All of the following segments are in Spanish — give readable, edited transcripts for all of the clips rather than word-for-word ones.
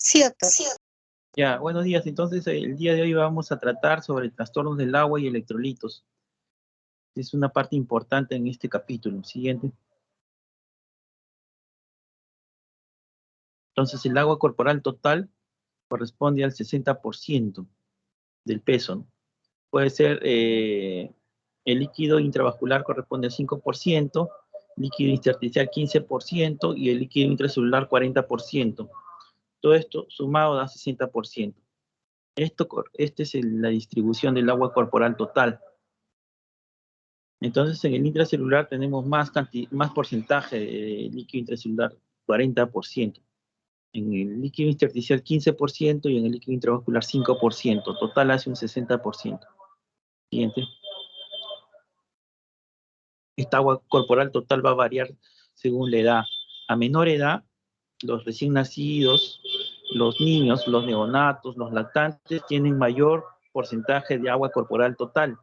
Sí, doctor. Ya, buenos días. Entonces, el día de hoy vamos a tratar sobre trastornos del agua y electrolitos. Es una parte importante en este capítulo. Siguiente. Entonces, el agua corporal total corresponde al 60% del peso, ¿no? Puede ser, el líquido intravascular corresponde al 5%, líquido intersticial 15% y el líquido intracelular 40%. Todo esto sumado da 60%. Esta es la distribución del agua corporal total. Entonces, en el intracelular tenemos más porcentaje de líquido intracelular, 40%. En el líquido intersticial 15% y en el líquido intravascular 5%. Total hace un 60%. Siguiente. Esta agua corporal total va a variar según la edad. A menor edad, los recién nacidos, los niños, los neonatos, los lactantes tienen mayor porcentaje de agua corporal total.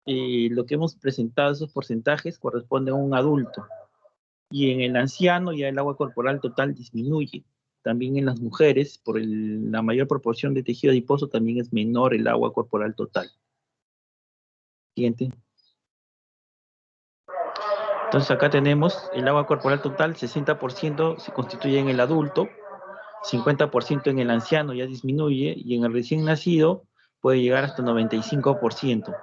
Lo que hemos presentado, esos porcentajes, corresponde a un adulto. Y en el anciano ya el agua corporal total disminuye. También en las mujeres, por la mayor proporción de tejido adiposo, también es menor el agua corporal total. Siguiente. Entonces acá tenemos el agua corporal total, 60% se constituye en el adulto, 50% en el anciano ya disminuye, y en el recién nacido puede llegar hasta 95%.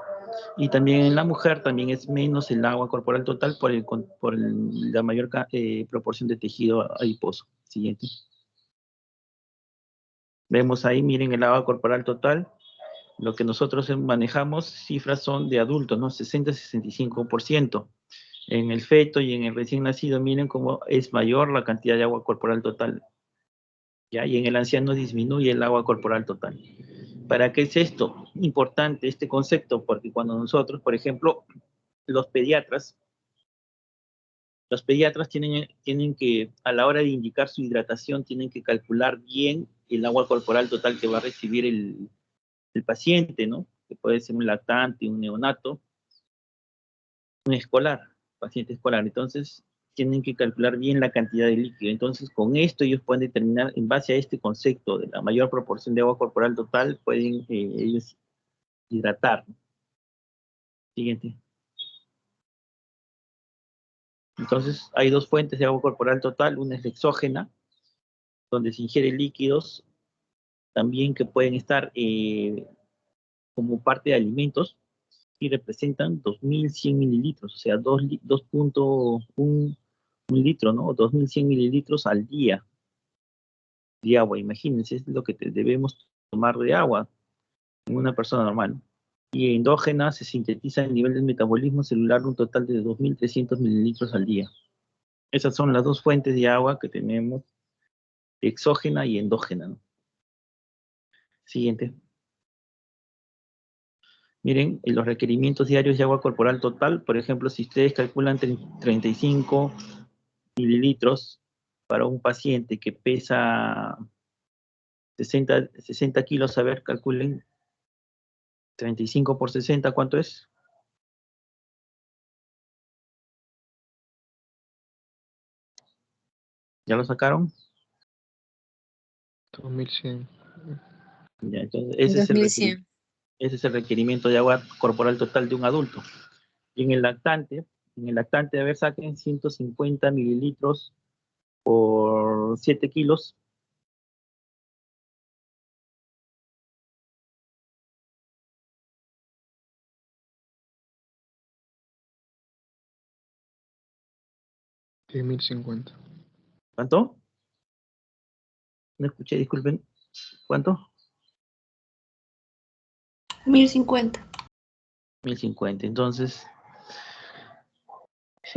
Y también en la mujer también es menos el agua corporal total por la mayor proporción de tejido adiposo. Siguiente. Vemos ahí, miren el agua corporal total. Lo que nosotros manejamos, cifras son de adultos, ¿no? 60-65%. En el feto y en el recién nacido, miren cómo es mayor la cantidad de agua corporal total. ¿Ya? Y en el anciano disminuye el agua corporal total. ¿Para qué es esto? Importante este concepto, porque cuando nosotros, por ejemplo, los pediatras tienen que, a la hora de indicar su hidratación, tienen que calcular bien el agua corporal total que va a recibir el paciente, ¿no? Que puede ser un lactante, un neonato, un escolar, paciente escolar. Entonces, tienen que calcular bien la cantidad de líquido. Entonces, con esto ellos pueden determinar, en base a este concepto de la mayor proporción de agua corporal total, pueden ellos hidratar. Siguiente. Entonces, hay dos fuentes de agua corporal total. Una es la exógena, donde se ingieren líquidos, también que pueden estar como parte de alimentos, y representan 2.100 mililitros, o sea, 2.1 litro, ¿no? 2.100 mililitros al día de agua. Imagínense, es lo que debemos tomar de agua en una persona normal, ¿no? Y endógena se sintetiza a nivel del metabolismo celular un total de 2.300 mililitros al día. Esas son las dos fuentes de agua que tenemos, exógena y endógena, ¿no? Siguiente. Miren, los requerimientos diarios de agua corporal total, por ejemplo, si ustedes calculan 35 mililitros para un paciente que pesa 60 kilos, a ver, calculen 35 por 60, ¿cuánto es? ¿Ya lo sacaron? 2100. Ya, entonces, ese es el requerimiento de agua corporal total de un adulto. Y en el lactante, a ver, saquen 150 mililitros por 7 kilos. $10.050. ¿Cuánto? No escuché, disculpen. ¿Cuánto? 1050. 1050. Entonces,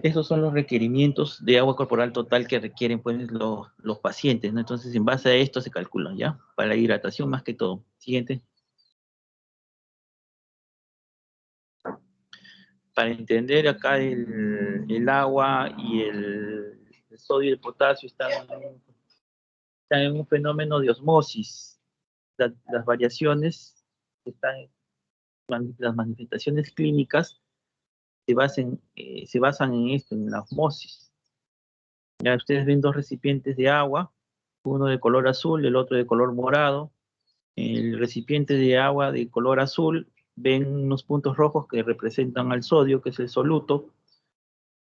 esos son los requerimientos de agua corporal total que requieren, pues, los pacientes, ¿no? Entonces, en base a esto se calculan, ¿ya? Para la hidratación más que todo. Siguiente. Para entender acá el agua y el sodio y el potasio están en un fenómeno de osmosis. Las variaciones están, las manifestaciones clínicas se basan en esto, en la osmosis. Ya ustedes ven dos recipientes de agua, uno de color azul, el otro de color morado. El recipiente de agua de color azul, ven unos puntos rojos que representan al sodio, que es el soluto,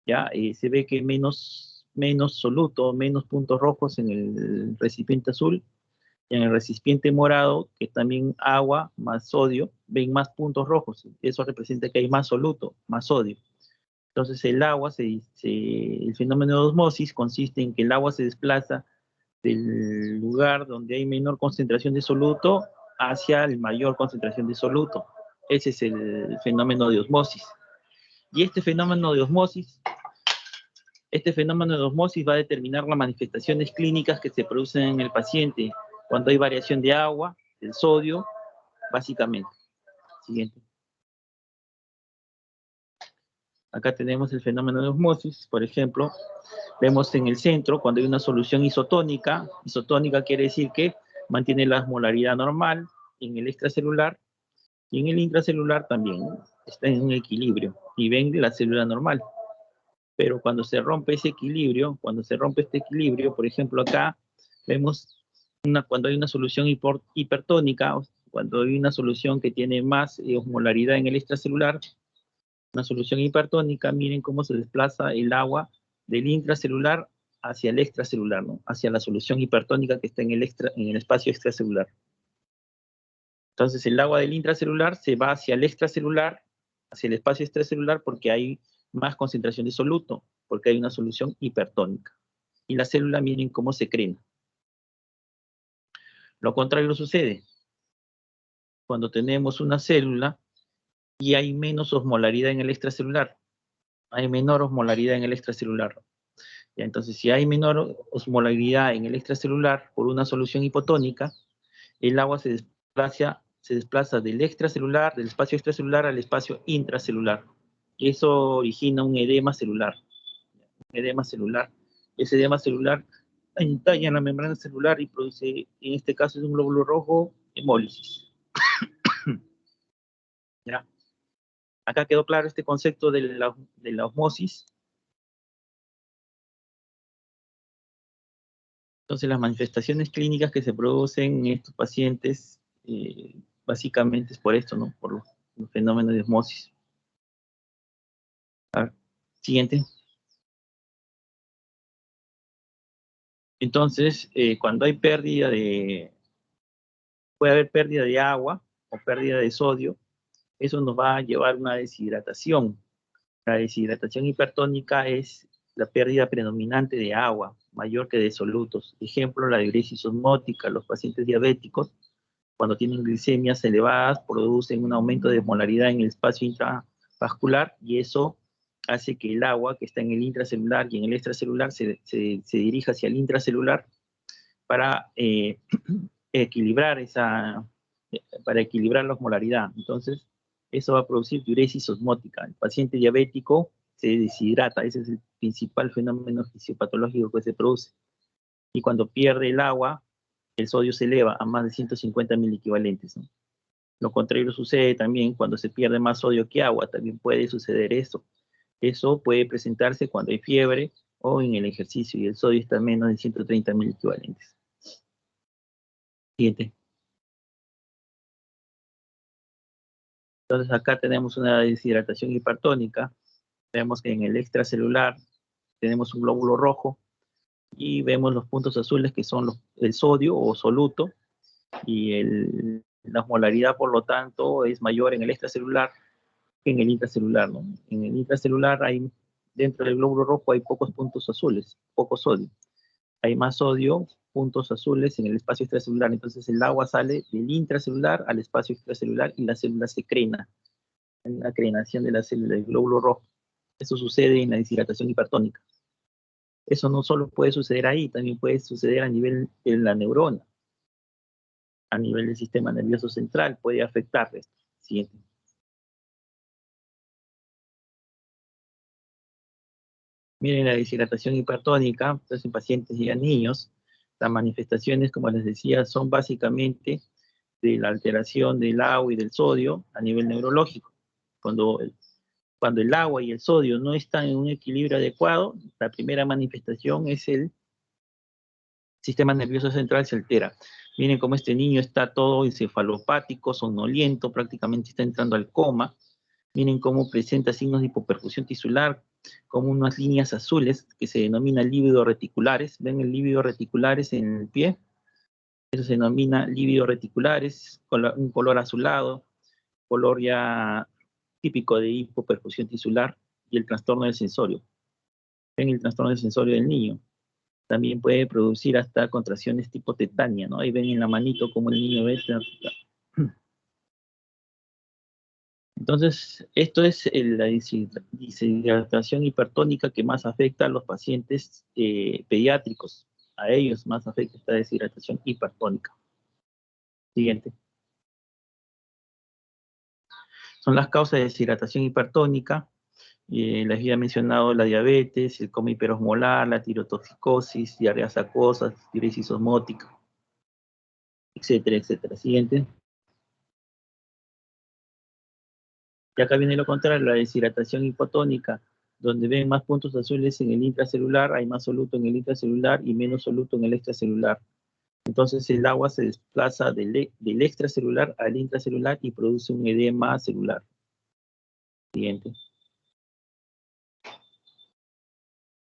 ¿ya? Se ve que menos soluto, menos puntos rojos en el recipiente azul, y en el recipiente morado, que también agua más sodio, ven más puntos rojos. Eso representa que hay más soluto, más sodio. Entonces el agua, el fenómeno de osmosis consiste en que el agua se desplaza del lugar donde hay menor concentración de soluto hacia el mayor concentración de soluto. Ese es el fenómeno de osmosis. Y este fenómeno de osmosis va a determinar las manifestaciones clínicas que se producen en el paciente cuando hay variación de agua, del sodio, básicamente. Siguiente. Acá tenemos el fenómeno de osmosis, por ejemplo, vemos en el centro cuando hay una solución isotónica. Isotónica quiere decir que mantiene la osmolaridad normal en el extracelular y en el intracelular también está en un equilibrio y ven la célula normal. Pero cuando se rompe ese equilibrio, cuando se rompe este equilibrio, por ejemplo acá vemos cuando hay una solución hipertónica, cuando hay una solución que tiene más osmolaridad en el extracelular, una solución hipertónica, miren cómo se desplaza el agua del intracelular hacia el extracelular, ¿no? Hacia la solución hipertónica que está en el espacio extracelular. Entonces el agua del intracelular se va hacia el extracelular, hacia el espacio extracelular, porque hay más concentración de soluto, porque hay una solución hipertónica. Y la célula, miren cómo se crena. Lo contrario sucede. Cuando tenemos una célula y hay menos osmolaridad en el extracelular, hay menor osmolaridad en el extracelular. Ya, entonces, si hay menor osmolaridad en el extracelular por una solución hipotónica, el agua se desplaza del extracelular, del espacio extracelular al espacio intracelular. Eso origina un edema celular. Un edema celular. Ese edema celular entalla en la membrana celular y produce, en este caso es un glóbulo rojo, hemólisis. ¿Ya? Acá quedó claro este concepto de la osmosis. Entonces, las manifestaciones clínicas que se producen en estos pacientes, básicamente es por esto, ¿no? Por los fenómenos de osmosis. A ver, siguiente. Entonces, cuando hay puede haber pérdida de agua o pérdida de sodio, eso nos va a llevar a una deshidratación. La deshidratación hipertónica es la pérdida predominante de agua, mayor que de solutos. Ejemplo, la diuresis osmótica. Los pacientes diabéticos, cuando tienen glicemias elevadas, producen un aumento de osmolaridad en el espacio intravascular y eso hace que el agua que está en el intracelular y en el extracelular se dirija hacia el intracelular para equilibrar la osmolaridad. Entonces, eso va a producir diuresis osmótica. El paciente diabético se deshidrata, ese es el principal fenómeno fisiopatológico que se produce. Y cuando pierde el agua, el sodio se eleva a más de 150 equivalentes, ¿no? Lo contrario sucede también cuando se pierde más sodio que agua, también puede suceder eso. Eso puede presentarse cuando hay fiebre o en el ejercicio y el sodio está a menos de 130 equivalentes. Siguiente. Entonces acá tenemos una deshidratación hipertónica. Vemos que en el extracelular tenemos un glóbulo rojo y vemos los puntos azules que son el sodio o soluto y la osmolaridad, por lo tanto, es mayor en el extracelular que en el intracelular, ¿no? En el intracelular dentro del glóbulo rojo hay pocos puntos azules, poco sodio. Hay más sodio, puntos azules en el espacio extracelular. Entonces el agua sale del intracelular al espacio extracelular y la célula se crena, en la crenación de la célula del glóbulo rojo. Eso sucede en la deshidratación hipertónica. Eso no solo puede suceder ahí, también puede suceder a nivel de la neurona, a nivel del sistema nervioso central, puede afectarle. Siguiente. Miren la deshidratación hipertónica, entonces en pacientes y en niños, las manifestaciones, como les decía, son básicamente de la alteración del agua y del sodio a nivel neurológico. Cuando el agua y el sodio no están en un equilibrio adecuado, la primera manifestación es sistema nervioso central se altera. Miren cómo este niño está todo encefalopático, somnoliento, prácticamente está entrando al coma. Miren cómo presenta signos de hipoperfusión tisular, como unas líneas azules que se denominan lívidos reticulares. ¿Ven el lívido reticulares en el pie? Eso se denomina lívidos reticulares, un color azulado, color ya típico de hipoperfusión tisular, y el trastorno del sensorio. Ven el trastorno del sensorio del niño. También puede producir hasta contracciones tipo tetania, ¿no? Ahí ven en la manito como el niño ve. Entonces, esto es la deshidratación hipertónica que más afecta a los pacientes pediátricos. A ellos más afecta esta deshidratación hipertónica. Siguiente. Son las causas de deshidratación hipertónica. Les había mencionado la diabetes, el coma hiperosmolar, la tirotoxicosis, diarreas acuosas, diuresis osmótica, etcétera, etcétera. Siguiente. Y acá viene lo contrario, la deshidratación hipotónica, donde ven más puntos azules en el intracelular, hay más soluto en el intracelular y menos soluto en el extracelular. Entonces el agua se desplaza del extracelular al intracelular y produce un edema celular. Siguiente.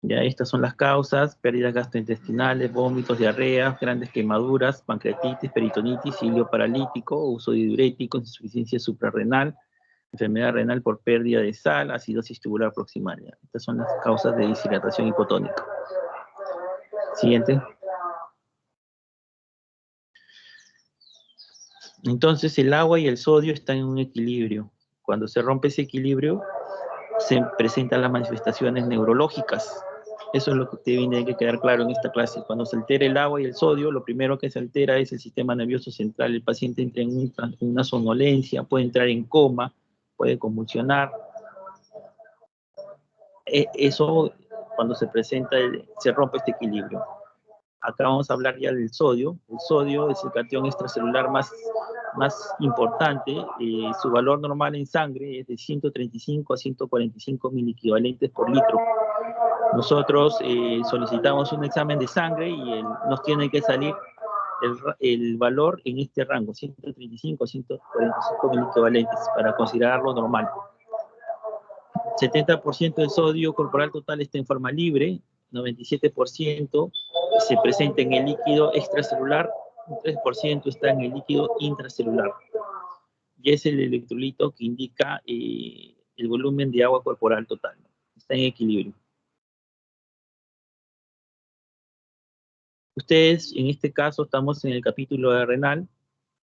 Ya estas son las causas: pérdidas gastrointestinales, vómitos, diarreas, grandes quemaduras, pancreatitis, peritonitis, cilio paralítico, uso de diuréticos, insuficiencia suprarrenal, enfermedad renal por pérdida de sal, acidosis tubular proximal. Estas son las causas de deshidratación hipotónica. Siguiente. Entonces el agua y el sodio están en un equilibrio. Cuando se rompe ese equilibrio, se presentan las manifestaciones neurológicas. Eso es lo que tiene que quedar claro en esta clase. Cuando se altera el agua y el sodio, lo primero que se altera es el sistema nervioso central. El paciente entra en una somnolencia, puede entrar en coma, puede convulsionar. Eso, cuando se presenta, se rompe este equilibrio. Acá vamos a hablar ya del sodio. El sodio es el catión extracelular más importante. Su valor normal en sangre es de 135 a 145 miliequivalentes por litro. Nosotros solicitamos un examen de sangre y nos tiene que salir el valor en este rango, 135 a 145 miliequivalentes, para considerarlo normal. 70% del sodio corporal total está en forma libre, 97% se presenta en el líquido extracelular, un 3% está en el líquido intracelular. Y es el electrolito que indica el volumen de agua corporal total. Está en equilibrio. Ustedes, en este caso, estamos en el capítulo de renal.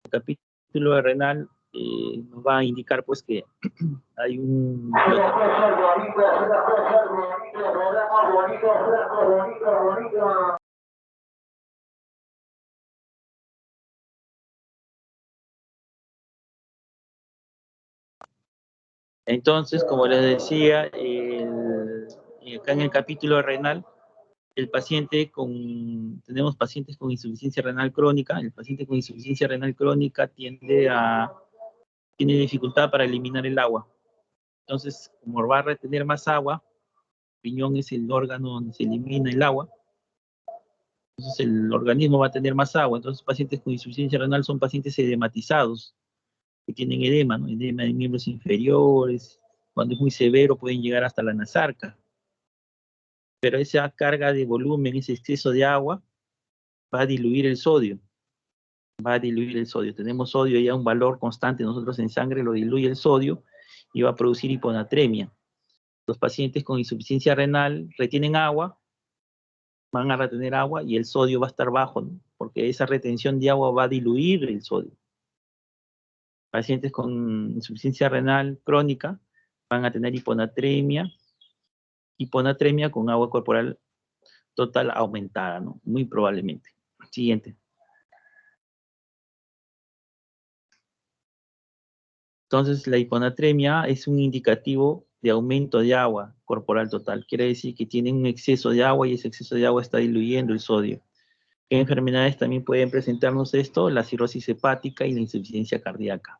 El capítulo de renal nos va a indicar pues que hay un... Entonces, como les decía, acá en el capítulo renal, tenemos pacientes con insuficiencia renal crónica. El paciente con insuficiencia renal crónica tiene dificultad para eliminar el agua. Entonces, como va a retener más agua, el riñón es el órgano donde se elimina el agua, entonces el organismo va a tener más agua. Entonces, pacientes con insuficiencia renal son pacientes edematizados, que tienen edema, ¿no? Edema de miembros inferiores. Cuando es muy severo pueden llegar hasta la nasarca. Pero esa carga de volumen, ese exceso de agua, va a diluir el sodio. Tenemos sodio ya un valor constante, nosotros en sangre lo diluye el sodio y va a producir hiponatremia. Los pacientes con insuficiencia renal retienen agua, van a retener agua y el sodio va a estar bajo, ¿no? Porque esa retención de agua va a diluir el sodio. Pacientes con insuficiencia renal crónica van a tener hiponatremia con agua corporal total aumentada, ¿no? Muy probablemente. Siguiente. Entonces, la hiponatremia es un indicativo de aumento de agua corporal total. Quiere decir que tienen un exceso de agua y ese exceso de agua está diluyendo el sodio. ¿Qué enfermedades también pueden presentarnos esto? La cirrosis hepática y la insuficiencia cardíaca.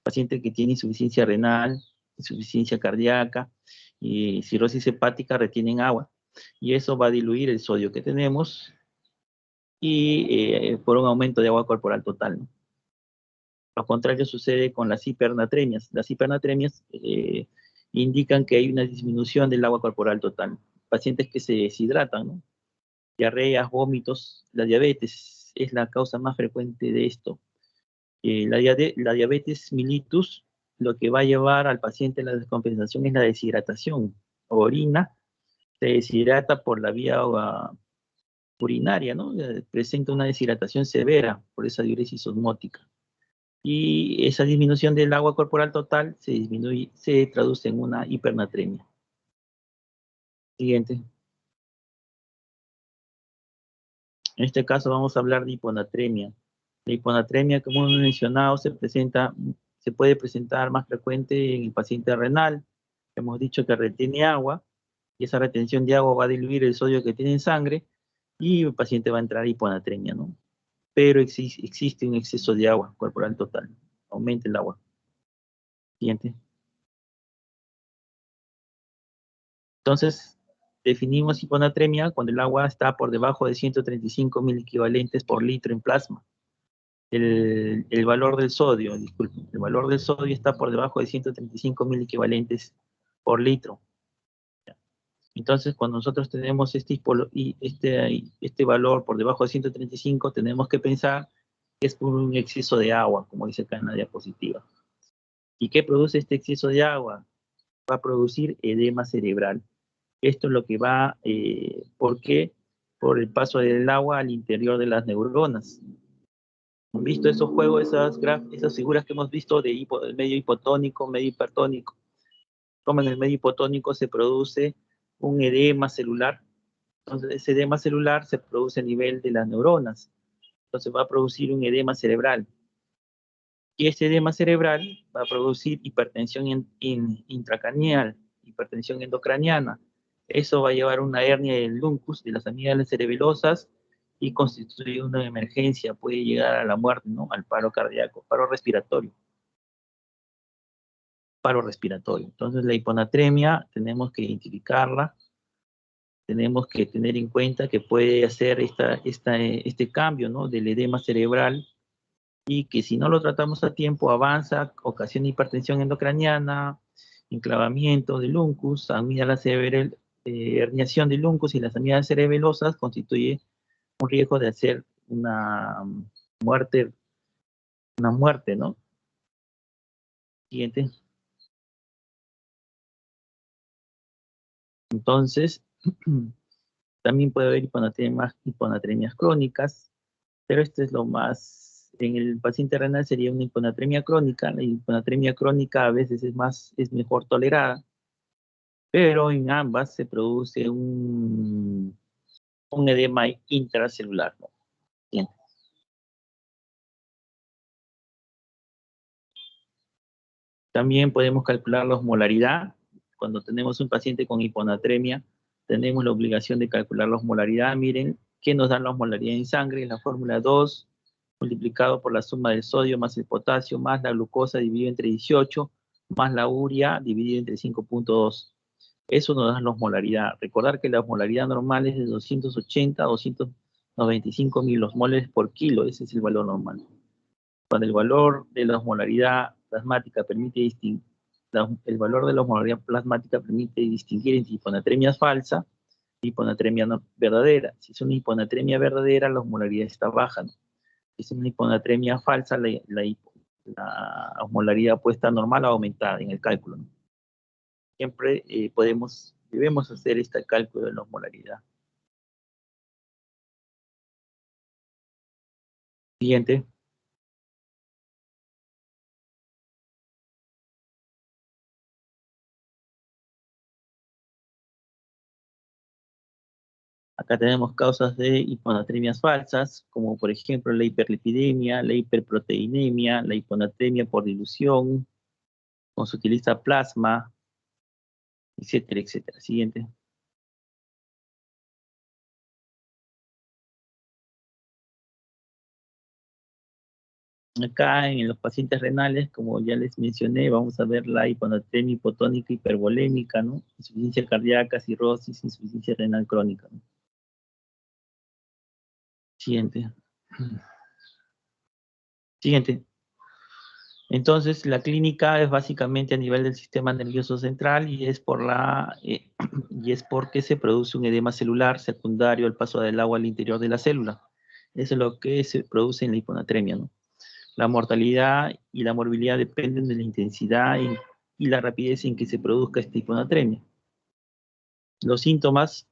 Paciente que tiene insuficiencia renal, insuficiencia cardíaca y cirrosis hepática retienen agua y eso va a diluir el sodio que tenemos y por un aumento de agua corporal total, ¿no? Lo contrario sucede con las hipernatremias. Las hipernatremias indican que hay una disminución del agua corporal total. Pacientes que se deshidratan, ¿no? Diarreas, vómitos, la diabetes es la causa más frecuente de esto. La diabetes mellitus lo que va a llevar al paciente a la descompensación es la deshidratación. Orina, se deshidrata por la vía urinaria, ¿no? Presenta una deshidratación severa por esa diuresis osmótica. Y esa disminución del agua corporal total se traduce en una hipernatremia. Siguiente. En este caso vamos a hablar de hiponatremia. La hiponatremia, como hemos mencionado, se puede presentar más frecuente en el paciente renal. Hemos dicho que retiene agua y esa retención de agua va a diluir el sodio que tiene en sangre y el paciente va a entrar a hiponatremia, ¿no? Pero existe un exceso de agua corporal total. Aumenta el agua. Siguiente. Entonces, definimos hiponatremia cuando el agua está por debajo de 135 mil equivalentes por litro en plasma. El valor del sodio, disculpen, el valor del sodio está por debajo de 135 mil equivalentes por litro. Entonces, cuando nosotros tenemos este valor por debajo de 135, tenemos que pensar que es por un exceso de agua, como dice acá en la diapositiva. ¿Y qué produce este exceso de agua? Va a producir edema cerebral. Esto es lo que va, ¿por qué? Por el paso del agua al interior de las neuronas. ¿Han visto esos juegos, esas figuras que hemos visto de medio hipotónico, medio hipertónico? Como en el medio hipotónico se produce un edema celular. Entonces, ese edema celular se produce a nivel de las neuronas. Entonces, va a producir un edema cerebral. Y ese edema cerebral va a producir hipertensión intracraneal, hipertensión endocraniana. Eso va a llevar a una hernia del duncus, de las amígdalas cerebelosas, y constituye una emergencia, puede llegar a la muerte, ¿no? Al paro cardíaco, paro respiratorio. Paro respiratorio. Entonces, la hiponatremia tenemos que identificarla, tenemos que tener en cuenta que puede hacer este cambio, ¿no? Del edema cerebral y que si no lo tratamos a tiempo avanza, ocasiona hipertensión endocraniana, enclavamiento del uncus, amígdala cerebral, herniación del uncus y las amígdalas cerebelosas constituye un riesgo de hacer muerte, una muerte, ¿no? Siguiente. Entonces, también puede haber hiponatremias crónicas, pero esto es lo más, en el paciente renal sería una hiponatremia crónica. La hiponatremia crónica a veces es mejor tolerada, pero en ambas se produce un edema intracelular, ¿no? Bien. También podemos calcular la osmolaridad. Cuando tenemos un paciente con hiponatremia, tenemos la obligación de calcular la osmolaridad. Miren, ¿qué nos da la osmolaridad en sangre? La fórmula 2 multiplicado por la suma del sodio más el potasio más la glucosa dividido entre 18 más la urea dividido entre 5.2. Eso nos da la osmolaridad. Recordar que la osmolaridad normal es de 280 a 295 milosmoles por kilo. Ese es el valor normal. Cuando el valor de la osmolaridad plasmática permite distinguir, el valor de la osmolaridad plasmática permite distinguir entre hiponatremia falsa y hiponatremia verdadera. Si es una hiponatremia verdadera, la osmolaridad está baja, ¿no? Si es una hiponatremia falsa, la osmolaridad puede estar normal o aumentada en el cálculo, ¿no? Siempre debemos hacer este cálculo de la osmolaridad. Siguiente. Acá tenemos causas de hiponatremias falsas, como por ejemplo la hiperlipidemia, la hiperproteinemia, la hiponatremia por dilución, cuando se utiliza plasma, etcétera, etcétera. Siguiente. Acá en los pacientes renales, como ya les mencioné, vamos a ver la hiponatremia hipotónica hipervolémica, ¿no? Insuficiencia cardíaca, cirrosis, insuficiencia renal crónica, ¿no? Siguiente. Siguiente. Entonces, la clínica es básicamente a nivel del sistema nervioso central y es y es porque se produce un edema celular secundario al paso del agua al interior de la célula. Eso es lo que se produce en la hiponatremia, ¿no? La mortalidad y la morbilidad dependen de la intensidad y la rapidez en que se produzca esta hiponatremia. Los síntomas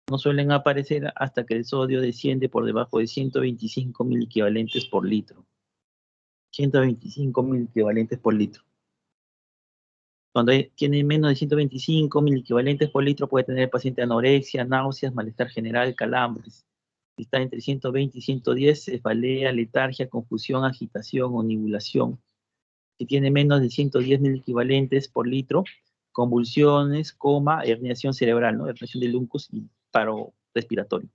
no suelen aparecer hasta que el sodio desciende por debajo de 125 mil equivalentes por litro. 125 mil equivalentes por litro. Cuando tiene menos de 125 mil equivalentes por litro, puede tener el paciente anorexia, náuseas, malestar general, calambres. Si está entre 120 y 110, cefalea, letargia, confusión, agitación o nivulación. Si tiene menos de 110 mil equivalentes por litro, convulsiones, coma, herniación cerebral, ¿no? Herniación del uncus y paro respiratorio.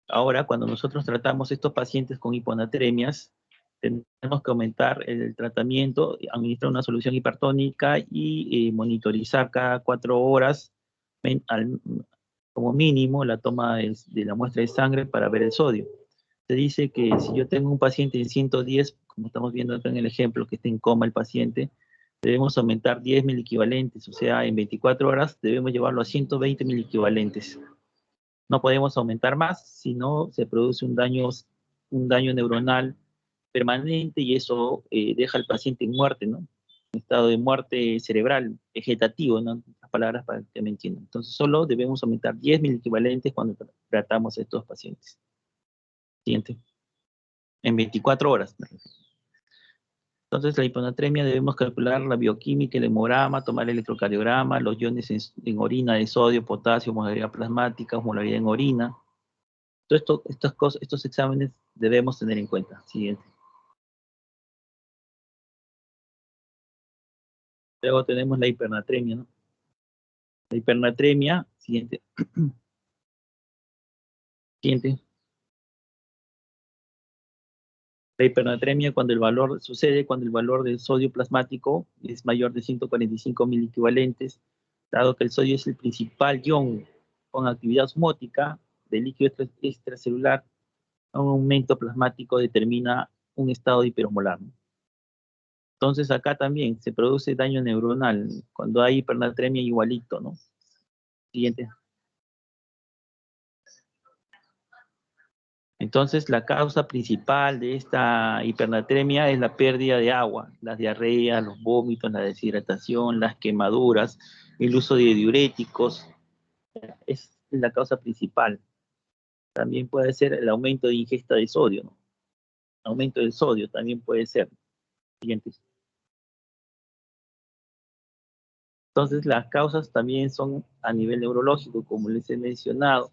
Ahora, cuando nosotros tratamos estos pacientes con hiponatremias, tenemos que aumentar el tratamiento, administrar una solución hipertónica y monitorizar cada 4 horas como mínimo la toma de la muestra de sangre para ver el sodio. Se dice que si yo tengo un paciente en 110, como estamos viendo acá en el ejemplo, que está en coma el paciente, debemos aumentar 10 mil equivalentes, o sea, en 24 horas debemos llevarlo a 120 mil equivalentes. No podemos aumentar más, si no se produce un daño neuronal permanente y eso deja al paciente en muerte, ¿no? En estado de muerte cerebral, vegetativo, ¿no? Las palabras para que me entiendan. Entonces solo debemos aumentar 10 mil equivalentes cuando tratamos a estos pacientes. Siguiente. En 24 horas. Entonces, la hiponatremia debemos calcular la bioquímica, el hemograma, tomar el electrocardiograma, los iones en orina de sodio, potasio, osmolaridad plasmática, osmolaridad en orina. Todo estos exámenes debemos tener en cuenta. Siguiente. Luego tenemos la hipernatremia, ¿no? La hipernatremia, siguiente. Siguiente. La hipernatremia sucede cuando el valor del sodio plasmático es mayor de 145 mil equivalentes, dado que el sodio es el principal ion con actividad osmótica del líquido extracelular. Un aumento plasmático determina un estado de hipermolar. Entonces acá también se produce daño neuronal cuando hay hipernatremia igualito, ¿no? Siguiente. Entonces la causa principal de esta hipernatremia es la pérdida de agua, las diarreas, los vómitos, la deshidratación, las quemaduras, el uso de diuréticos, es la causa principal. También puede ser el aumento de ingesta de sodio, ¿no? Aumento del sodio también puede ser. Siguiente. Entonces, las causas también son a nivel neurológico, como les he mencionado.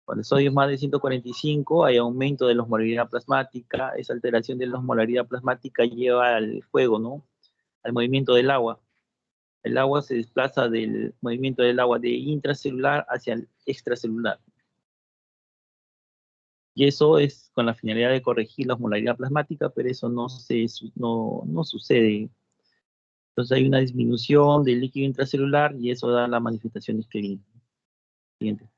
Cuando el sodio es más de 145, hay aumento de la osmolaridad plasmática. Esa alteración de la osmolaridad plasmática lleva al fuego, ¿no? Al movimiento del agua. El agua se desplaza del movimiento del agua de intracelular hacia el extracelular. Y eso es con la finalidad de corregir la osmolaridad plasmática, pero eso no sucede. Entonces hay una disminución del líquido intracelular y eso da las manifestaciones clínicas. Siguiente.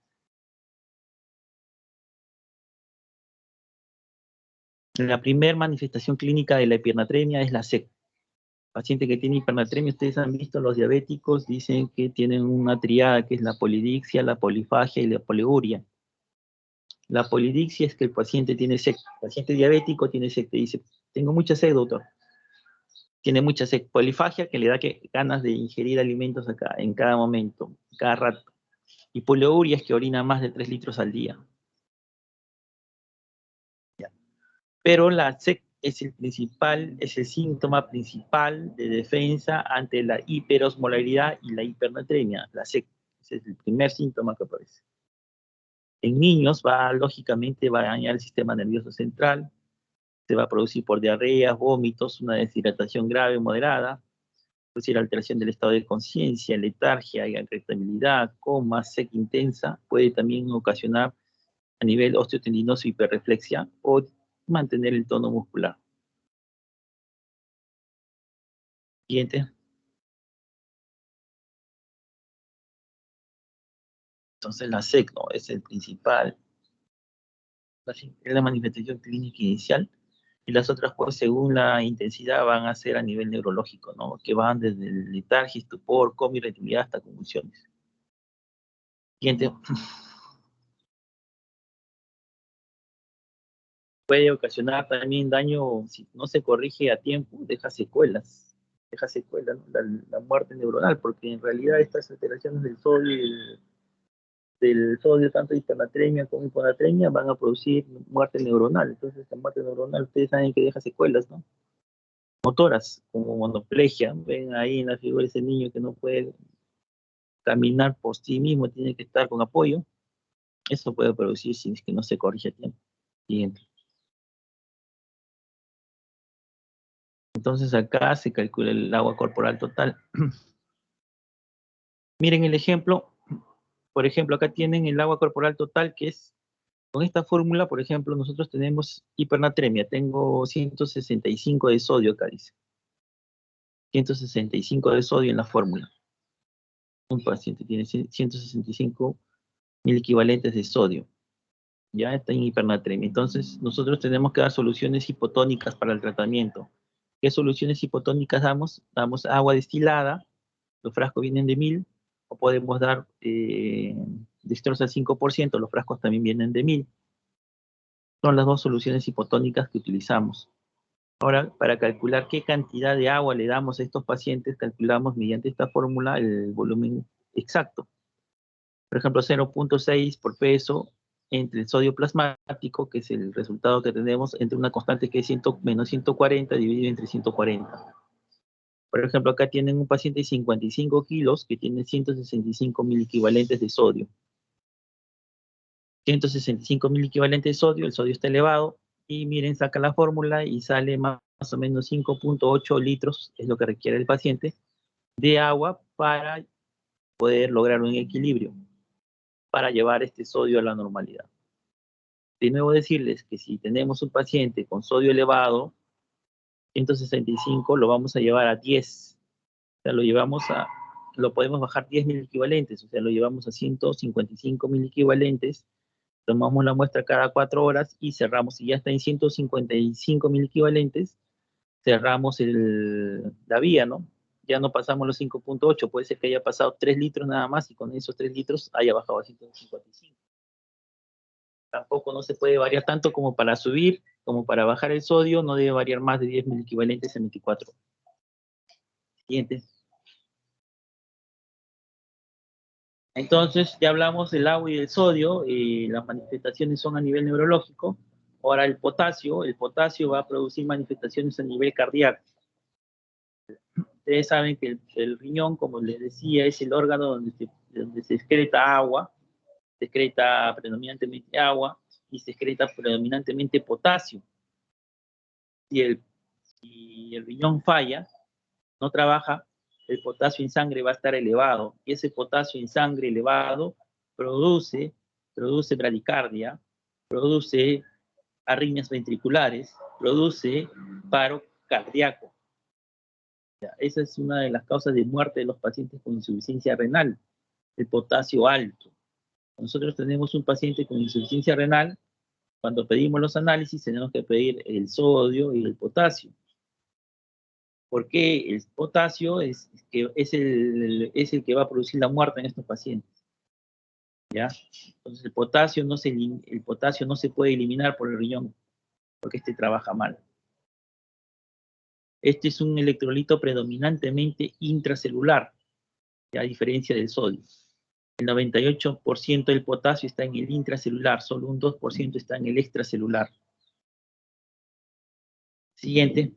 La primera manifestación clínica de la hipernatremia es la SEC. Paciente que tiene hipernatremia, ustedes han visto, los diabéticos dicen que tienen una triada que es la polidixia, la polifagia y la poliuria. La polidixia es que el paciente tiene sed. El paciente diabético tiene sed, te dice, tengo mucha sed, doctor. Tiene mucha sed. Polifagia, que le da ganas de ingerir alimentos acá, en cada momento, cada rato. Y poliuria es que orina más de 3 litros al día. Pero la SEC es el síntoma principal de defensa ante la hiperosmolaridad y la hipernatremia. La SEC ese es el primer síntoma que aparece. En niños lógicamente va a dañar el sistema nervioso central, se va a producir por diarreas, vómitos, una deshidratación grave o moderada, producir alteración del estado de conciencia, letargia, irritabilidad, coma, SEC intensa, puede también ocasionar a nivel osteotendinoso hiperreflexia o mantener el tono muscular. Siguiente. Entonces la SEC, ¿no? Es el principal Es la manifestación clínica inicial, y las otras, pues, según la intensidad, van a ser a nivel neurológico, ¿no? Que van desde letargia, estupor, coma, irritabilidad hasta convulsiones. Siguiente. Puede ocasionar también daño, si no se corrige a tiempo, deja secuelas, ¿no? La muerte neuronal, porque en realidad estas alteraciones del sodio, tanto hipernatremia como hiponatremia, van a producir muerte neuronal. Entonces, la muerte neuronal, ustedes saben que deja secuelas, ¿no? Motoras, como monoplegia. Ven ahí en la figura de ese niño que no puede caminar por sí mismo, tiene que estar con apoyo. Eso puede producir si es que no se corrige a tiempo. Siguiente. Entonces acá se calcula el agua corporal total. Miren el ejemplo. Por ejemplo, acá tienen el agua corporal total, que es, con esta fórmula, por ejemplo, nosotros tenemos hipernatremia. Tengo 165 de sodio acá, dice. 165 de sodio en la fórmula. Un paciente tiene 165 mil equivalentes de sodio. Ya está en hipernatremia. Entonces, nosotros tenemos que dar soluciones hipotónicas para el tratamiento. ¿Qué soluciones hipotónicas damos? Damos agua destilada, los frascos vienen de 1000, o podemos dar dextrosa al 5%, los frascos también vienen de 1000. Son las dos soluciones hipotónicas que utilizamos. Ahora, para calcular qué cantidad de agua le damos a estos pacientes, calculamos mediante esta fórmula el volumen exacto. Por ejemplo, 0.6 por peso entre el sodio plasmático, que es el resultado que tenemos, entre una constante que es menos 140 dividido entre 140. Por ejemplo, acá tienen un paciente de 55 kilos que tiene 165 mil equivalentes de sodio. 165 mil equivalentes de sodio, el sodio está elevado, y miren, saca la fórmula y sale más o menos 5.8 litros, es lo que requiere el paciente, de agua para poder lograr un equilibrio, para llevar este sodio a la normalidad. De nuevo decirles que si tenemos un paciente con sodio elevado, 165, lo vamos a llevar a 10. O sea, lo podemos bajar 10.000 equivalentes, o sea, lo llevamos a 155.000 equivalentes, tomamos la muestra cada 4 horas y cerramos. Si ya está en 155.000 equivalentes, cerramos la vía, ¿no? Ya no pasamos los 5.8, puede ser que haya pasado 3 litros nada más y con esos 3 litros haya bajado a 155. Tampoco no se puede variar tanto como para subir, como para bajar el sodio, no debe variar más de 10.000 equivalentes en 24 horas. Siguiente. Entonces, ya hablamos del agua y del sodio, las manifestaciones son a nivel neurológico. Ahora el potasio va a producir manifestaciones a nivel cardíaco. Ustedes saben que el riñón, como les decía, es el órgano donde se excreta agua, se excreta predominantemente agua y se excreta predominantemente potasio. Si el riñón falla, no trabaja, el potasio en sangre va a estar elevado, y ese potasio en sangre elevado produce bradicardia, produce arritmias ventriculares, produce paro cardíaco. Esa es una de las causas de muerte de los pacientes con insuficiencia renal, el potasio alto. Nosotros tenemos un paciente con insuficiencia renal, cuando pedimos los análisis tenemos que pedir el sodio y el potasio. Porque el potasio es el que va a producir la muerte en estos pacientes. ¿Ya? Entonces el potasio no se puede eliminar por el riñón, porque este trabaja mal. Este es un electrolito predominantemente intracelular, a diferencia del sodio. El 98% del potasio está en el intracelular, solo un 2% está en el extracelular. Siguiente.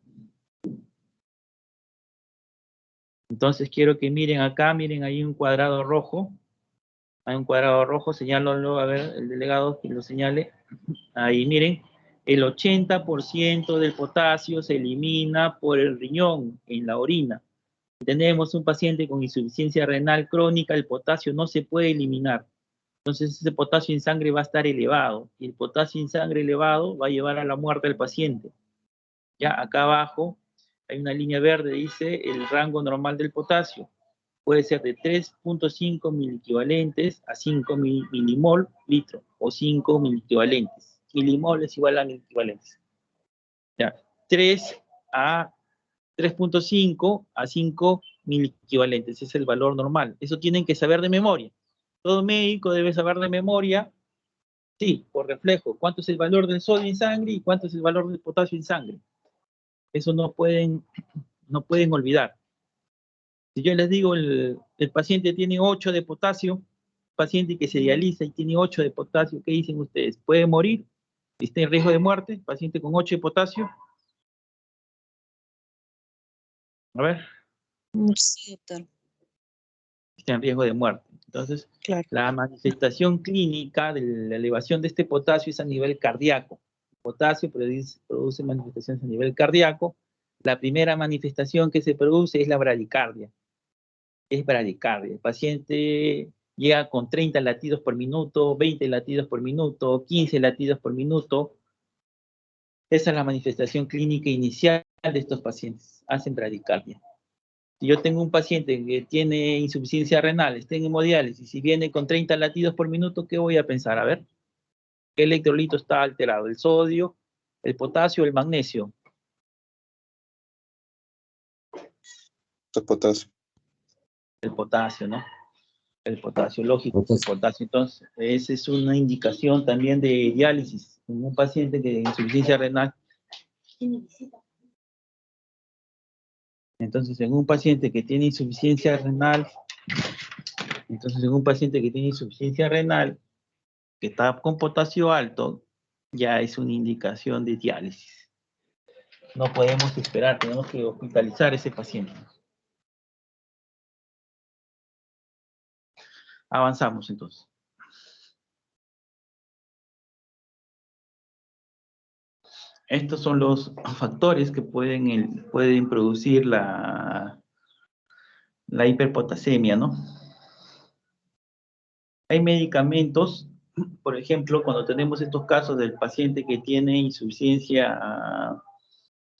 Entonces quiero que miren acá, miren ahí un cuadrado rojo. Hay un cuadrado rojo, señálalo, a ver, el delegado que lo señale. Ahí miren, el 80% del potasio se elimina por el riñón, en la orina. Si tenemos un paciente con insuficiencia renal crónica, el potasio no se puede eliminar. Entonces ese potasio en sangre va a estar elevado, y el potasio en sangre elevado va a llevar a la muerte del paciente. Ya acá abajo hay una línea verde, dice el rango normal del potasio. Puede ser de 3.5 mil equivalentes a 5 milimol litro, o 5 mil equivalentes. milimoles igual a equivalentes. Ya, 3.5 a 5 mil equivalentes, ese es el valor normal. Eso tienen que saber de memoria. Todo médico debe saber de memoria, sí, por reflejo, cuánto es el valor del sodio en sangre y cuánto es el valor del potasio en sangre. Eso no pueden olvidar. Si yo les digo, el paciente tiene 8 de potasio, paciente que se dializa y tiene 8 de potasio, ¿qué dicen ustedes? ¿Puede morir? ¿Está en riesgo de muerte? Paciente con 8 de potasio. A ver. Sí, doctor. Está en riesgo de muerte. Entonces, Claro. la manifestación clínica de la elevación de este potasio es a nivel cardíaco. El potasio produce manifestaciones a nivel cardíaco. La primera manifestación que se produce es la bradicardia. Es bradicardia. El paciente llega con 30 latidos por minuto, 20 latidos por minuto, 15 latidos por minuto. Esa es la manifestación clínica inicial de estos pacientes. Hacen bradicardia. Si yo tengo un paciente que tiene insuficiencia renal, está en hemodiálisis y viene con 30 latidos por minuto, ¿qué voy a pensar? A ver, ¿qué electrolito está alterado? ¿El sodio, el potasio, el magnesio? El potasio. El potasio, ¿no? El potasio, lógico, el potasio. Entonces, esa es una indicación también de diálisis. En un paciente que tiene insuficiencia renal. Entonces, en un paciente que tiene insuficiencia renal, que está con potasio alto, ya es una indicación de diálisis. No podemos esperar, tenemos que hospitalizar a ese paciente. Avanzamos entonces. Estos son los factores que pueden producir la hiperpotasemia, ¿no? Hay medicamentos, por ejemplo, cuando tenemos estos casos del paciente que tiene insuficiencia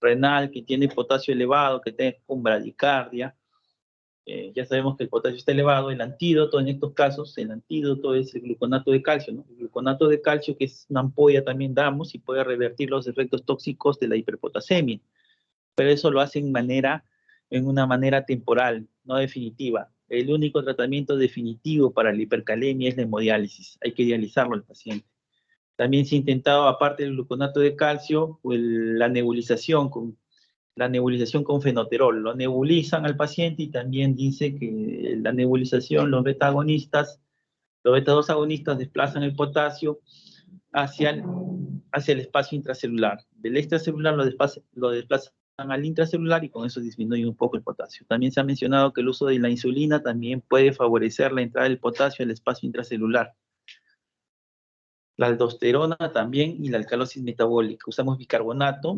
renal, que tiene potasio elevado, que tiene bradicardia, ya sabemos que el potasio está elevado. El antídoto en estos casos, el antídoto es el gluconato de calcio, ¿no? El gluconato de calcio, que es una ampolla, también damos y puede revertir los efectos tóxicos de la hiperpotasemia. Pero eso lo hace en una manera temporal, no definitiva. El único tratamiento definitivo para la hipercalemia es la hemodiálisis. Hay que dializarlo al paciente. También se ha intentado, aparte del gluconato de calcio, pues, la nebulización con fenoterol. Lo nebulizan al paciente y también dice que la nebulización, los beta-2 agonistas desplazan el potasio hacia el espacio intracelular. Del extracelular lo desplazan al intracelular y con eso disminuye un poco el potasio. También se ha mencionado que el uso de la insulina también puede favorecer la entrada del potasio al espacio intracelular. La aldosterona también y la alcalosis metabólica. Usamos bicarbonato.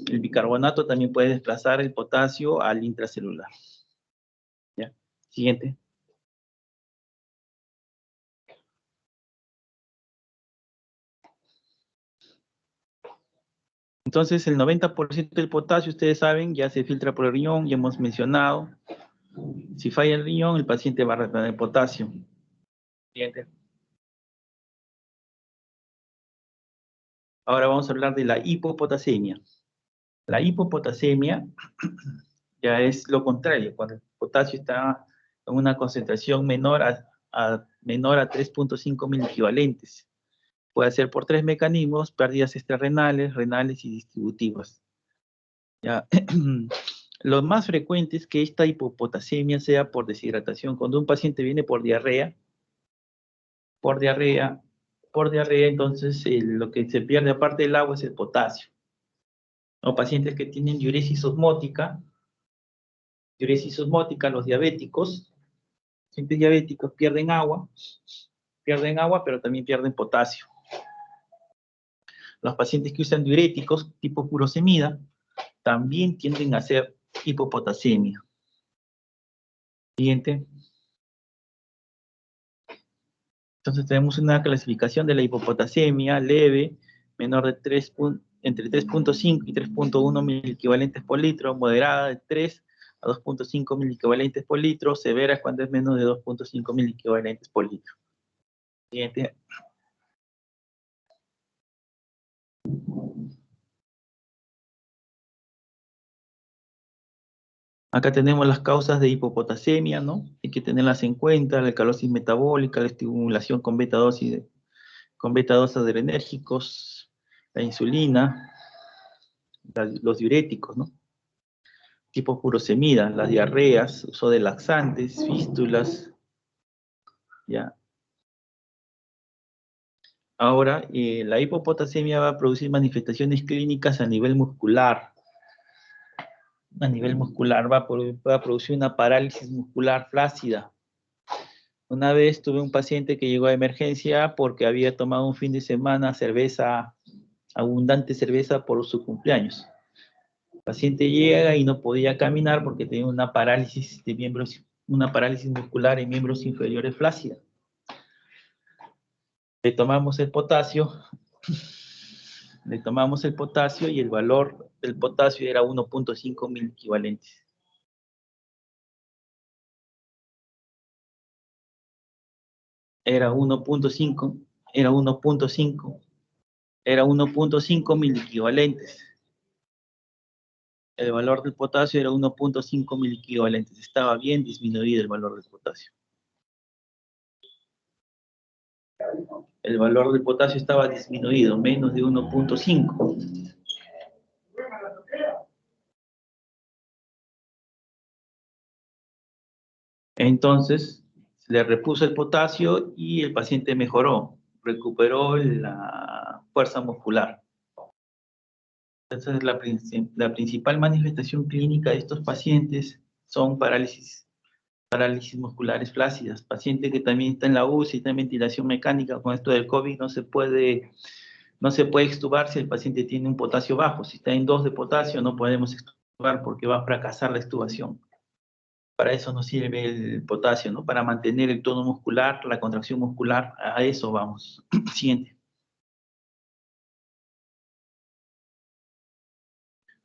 El bicarbonato también puede desplazar el potasio al intracelular. ¿Ya? Siguiente. Entonces, el 90% del potasio, ustedes saben, ya se filtra por el riñón, ya hemos mencionado. Si falla el riñón, el paciente va a retener potasio. Siguiente. Ahora vamos a hablar de la hipopotasemia. La hipopotasemia ya es lo contrario, cuando el potasio está en una concentración menor a 3.5 mil equivalentes. Puede ser por 3 mecanismos: pérdidas extrarrenales, renales y distributivas. ¿Ya? Lo más frecuente es que esta hipopotasemia sea por deshidratación. Cuando un paciente viene por diarrea, entonces lo que se pierde aparte del agua es el potasio. O pacientes que tienen diuresis osmótica, los diabéticos pierden agua, pero también pierden potasio. Los pacientes que usan diuréticos tipo furosemida también tienden a hacer hipopotasemia. Siguiente. Entonces tenemos una clasificación de la hipopotasemia leve, menor de entre 3.5 y 3.1 mil equivalentes por litro, moderada de 3 a 2.5 mil equivalentes por litro, severa cuando es menos de 2.5 mil equivalentes por litro. Siguiente. Acá tenemos las causas de hipopotasemia, ¿no? Hay que tenerlas en cuenta: la alcalosis metabólica, la estimulación con beta-2 adrenérgicos, la insulina, los diuréticos, ¿no? Tipo furosemida, las diarreas, uso de laxantes, fístulas, ¿ya? Ahora, la hipopotasemia va a producir manifestaciones clínicas a nivel muscular. A nivel muscular va a producir una parálisis muscular flácida. Una vez tuve un paciente que llegó a emergencia porque había tomado un fin de semana abundante cerveza por su cumpleaños. El paciente llega y no podía caminar porque tenía una parálisis muscular en miembros inferiores flácida. Le tomamos el potasio y el valor del potasio era 1.5 miliequivalentes. Era 1.5 miliequivalentes. El valor del potasio era 1.5 miliequivalentes. Estaba bien disminuido el valor del potasio. El valor del potasio estaba disminuido, menos de 1.5. Entonces, se le repuso el potasio y el paciente mejoró, recuperó la fuerza muscular. Entonces, la principal manifestación clínica de estos pacientes son parálisis musculares flácidas. Paciente que también está en la UCI, está en ventilación mecánica. Con esto del COVID no se puede extubar si el paciente tiene un potasio bajo. Si está en 2 de potasio no podemos extubar porque va a fracasar la extubación. Para eso nos sirve el potasio, ¿no? Para mantener el tono muscular, la contracción muscular. A eso vamos. Siguiente.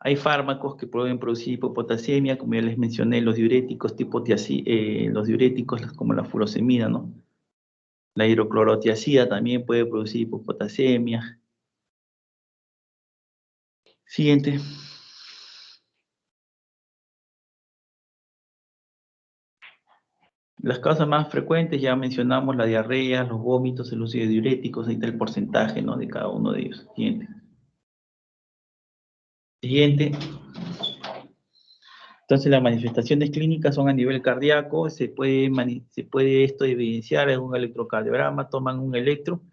Hay fármacos que pueden producir hipopotasemia, como ya les mencioné, los diuréticos como la furosemida, ¿no? La hidroclorotiazida también puede producir hipopotasemia. Siguiente. Las causas más frecuentes, ya mencionamos la diarrea, los vómitos, el uso de diuréticos, ahí está el porcentaje, ¿no?, de cada uno de ellos. Siguiente. Siguiente. Entonces, las manifestaciones clínicas son a nivel cardíaco. Se puede esto evidenciar en un electrocardiograma. Toman un electro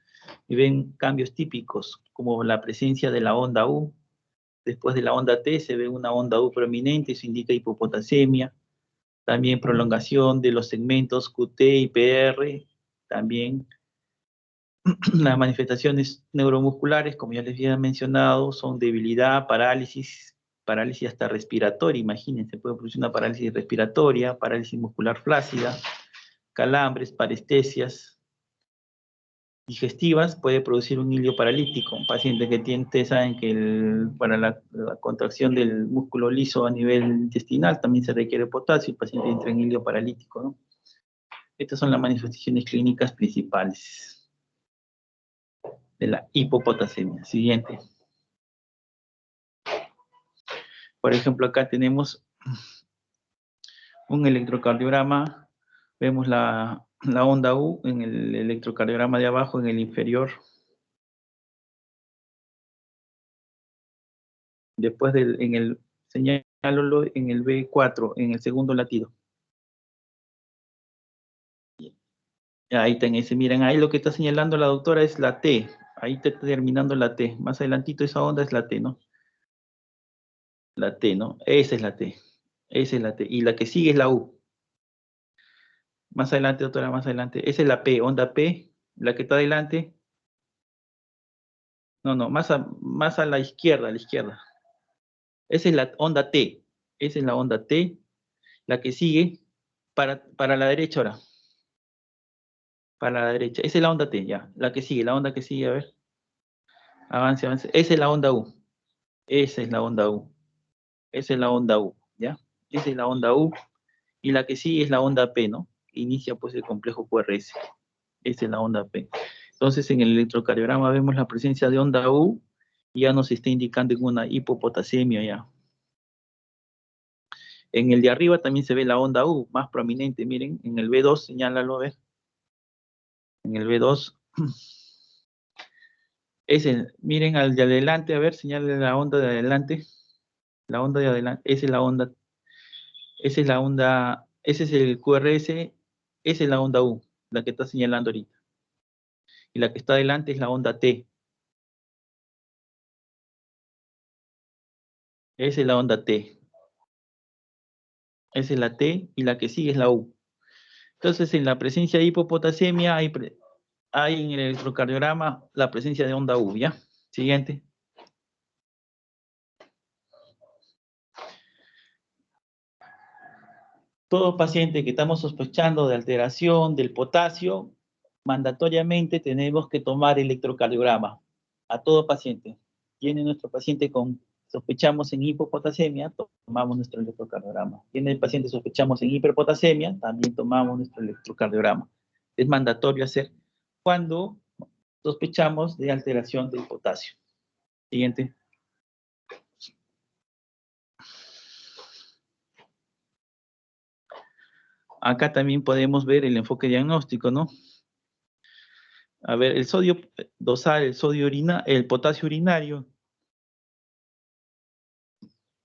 y ven cambios típicos, como la presencia de la onda U. Después de la onda T se ve una onda U prominente, eso indica hipopotasemia. También prolongación de los segmentos QT y PR. También las manifestaciones neuromusculares, como ya les había mencionado, son debilidad, parálisis hasta respiratoria. Imagínense, puede producir una parálisis respiratoria, parálisis muscular flácida, calambres, parestesias digestivas, puede producir un ilio paralítico. Un paciente que tiene, ustedes saben que para la contracción del músculo liso a nivel intestinal también se requiere potasio, el paciente entra en ilio paralítico, ¿no? Estas son las manifestaciones clínicas principales de la hipopotasemia. Siguiente. Por ejemplo, acá tenemos un electrocardiograma. Vemos la onda U en el electrocardiograma de abajo, en el inferior. Después señálalo en el B4, en el segundo latido. Ahí está en ese. Miren, ahí lo que está señalando la doctora es la T. Ahí está terminando la T. Más adelantito esa onda es la T, ¿no? La T, ¿no? Esa es la T. Esa es la T. Y la que sigue es la U. Más adelante, doctora, más adelante. Esa es la P, onda P. La que está adelante. No, más a la izquierda, Esa es la onda T. Esa es la onda T. La que sigue, para la derecha ahora. Para la derecha. Esa es la onda T, ya. La onda que sigue, a ver. Avance. Esa es la onda U. Esa es la onda U. Esa es la onda U, ¿ya? Esa es la onda U. Y la que sigue es la onda P, ¿no? Inicia pues el complejo QRS. Esa es la onda P. Entonces, en el electrocardiograma vemos la presencia de onda U y ya nos está indicando en una hipopotasemia ya. En el de arriba también se ve la onda U, más prominente, miren, en el B2, señálalo, a ver. En el B2, miren al de adelante, a ver, señale la onda de adelante. La onda de adelante, esa es la onda, ese es el QRS, esa es la onda U, la que está señalando ahorita. Y la que está adelante es la onda T. Esa es la onda T. Esa es la T y la que sigue es la U. Entonces, en la presencia de hipopotasemia hay en el electrocardiograma la presencia de onda U, ¿ya? Siguiente. Todo paciente que estamos sospechando de alteración del potasio, mandatoriamente tenemos que tomar electrocardiograma. A todo paciente. Tiene nuestro paciente sospechamos en hipopotasemia, tomamos nuestro electrocardiograma. Tiene el paciente sospechamos en hiperpotasemia, también tomamos nuestro electrocardiograma. Es mandatorio hacer cuando sospechamos de alteración del potasio. Siguiente. Acá también podemos ver el enfoque diagnóstico, ¿no? A ver, el sodio dosal, el potasio urinario.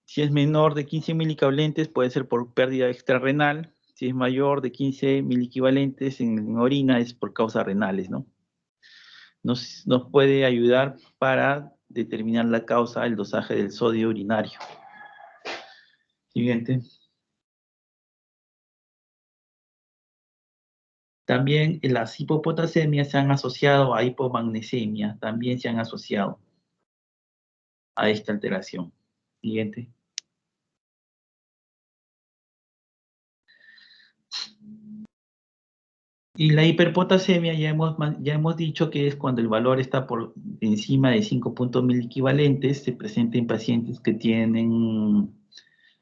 Si es menor de 15 milicavalentes, puede ser por pérdida extrarrenal. Si es mayor de 15 miliequivalentes en orina, es por causas renales, ¿no? Nos puede ayudar para determinar la causa del dosaje del sodio urinario. Siguiente. También las hipopotasemias se han asociado a hipomagnesemia, también se han asociado a esta alteración. Siguiente. Y la hiperpotasemia ya hemos dicho que es cuando el valor está por encima de 5 puntos miliequivalentes, se presenta en pacientes que tienen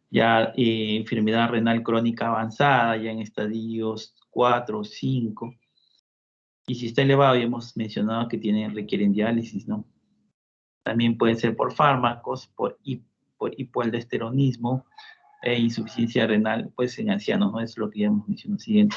ya enfermedad renal crónica avanzada, ya en estadios 4 o 5. Y si está elevado, ya hemos mencionado que requieren diálisis, ¿no? También pueden ser por fármacos, por hipoaldosteronismo e insuficiencia renal, pues en ancianos, ¿no? Es lo que ya hemos mencionado. Siguiente.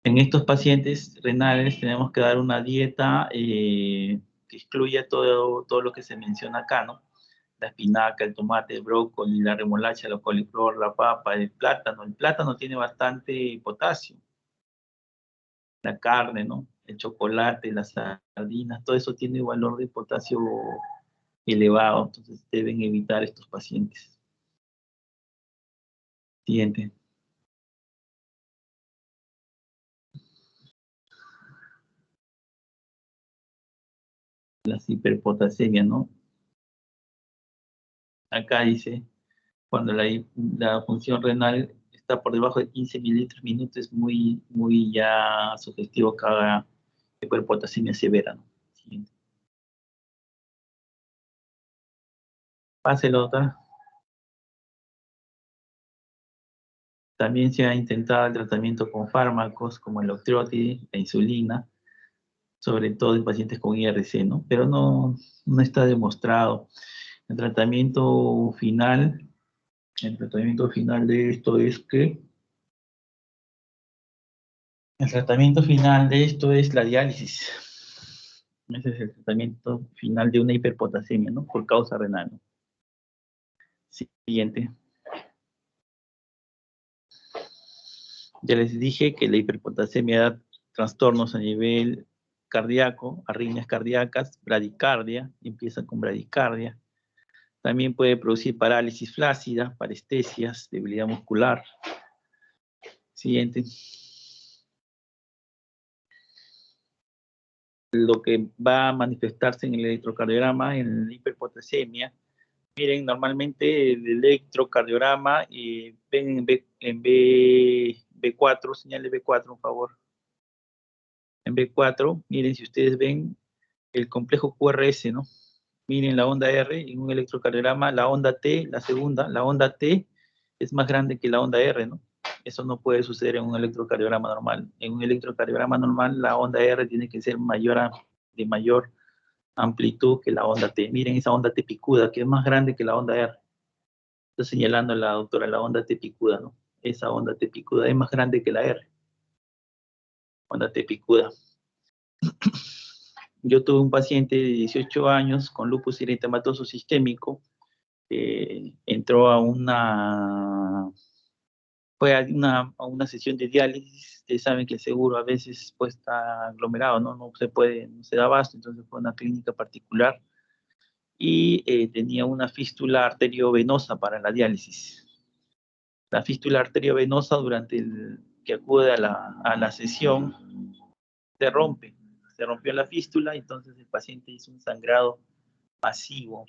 En estos pacientes renales tenemos que dar una dieta que excluya todo lo que se menciona acá, ¿no? La espinaca, el tomate, el brócoli, la remolacha, la coliflor, la papa, el plátano. El plátano tiene bastante potasio. La carne, ¿no? El chocolate, las sardinas, todo eso tiene valor de potasio elevado, entonces deben evitar estos pacientes. Siguiente. Las hiperpotasemias, ¿no? Acá dice, cuando la función renal está por debajo de 15 mililitros minuto, es muy ya sugestivo cada hiperpotasemia severa, ¿no? Siguiente. Páselo, otra. También se ha intentado el tratamiento con fármacos como el octreotide, la insulina, sobre todo en pacientes con IRC, ¿no? Pero no está demostrado. El tratamiento final de esto es que el tratamiento final de esto es la diálisis. Ese es el tratamiento final de una hiperpotasemia, ¿no? Por causa renal, ¿no? Siguiente. Ya les dije que la hiperpotasemia da trastornos a nivel cardíaco, arritmias cardíacas, bradicardia, empieza con bradicardia. También puede producir parálisis flácida, parestesias, debilidad muscular. Siguiente. Lo que va a manifestarse en el electrocardiograma, en la hiperpotasemia. Miren, normalmente el electrocardiograma, ven en B4, señale B4, por favor. En B4, miren, si ustedes ven el complejo QRS, ¿no? Miren la onda R en un electrocardiograma, la onda T, la segunda, la onda T es más grande que la onda R, ¿no? Eso no puede suceder en un electrocardiograma normal. En un electrocardiograma normal, la onda R tiene que ser de mayor amplitud que la onda T. Miren esa onda T picuda, que es más grande que la onda R. Está señalando la doctora la onda T picuda, ¿no? Esa onda T picuda es más grande que la R. Onda T picuda. Yo tuve un paciente de 18 años con lupus eritematoso sistémico. Entró fue a una sesión de diálisis. Ustedes saben que el seguro a veces pues está aglomerado, ¿no? No se da abasto, entonces fue a una clínica particular y tenía una fístula arteriovenosa para la diálisis. La fístula arteriovenosa durante el que acude a la sesión se rompió la fístula, entonces el paciente hizo un sangrado masivo.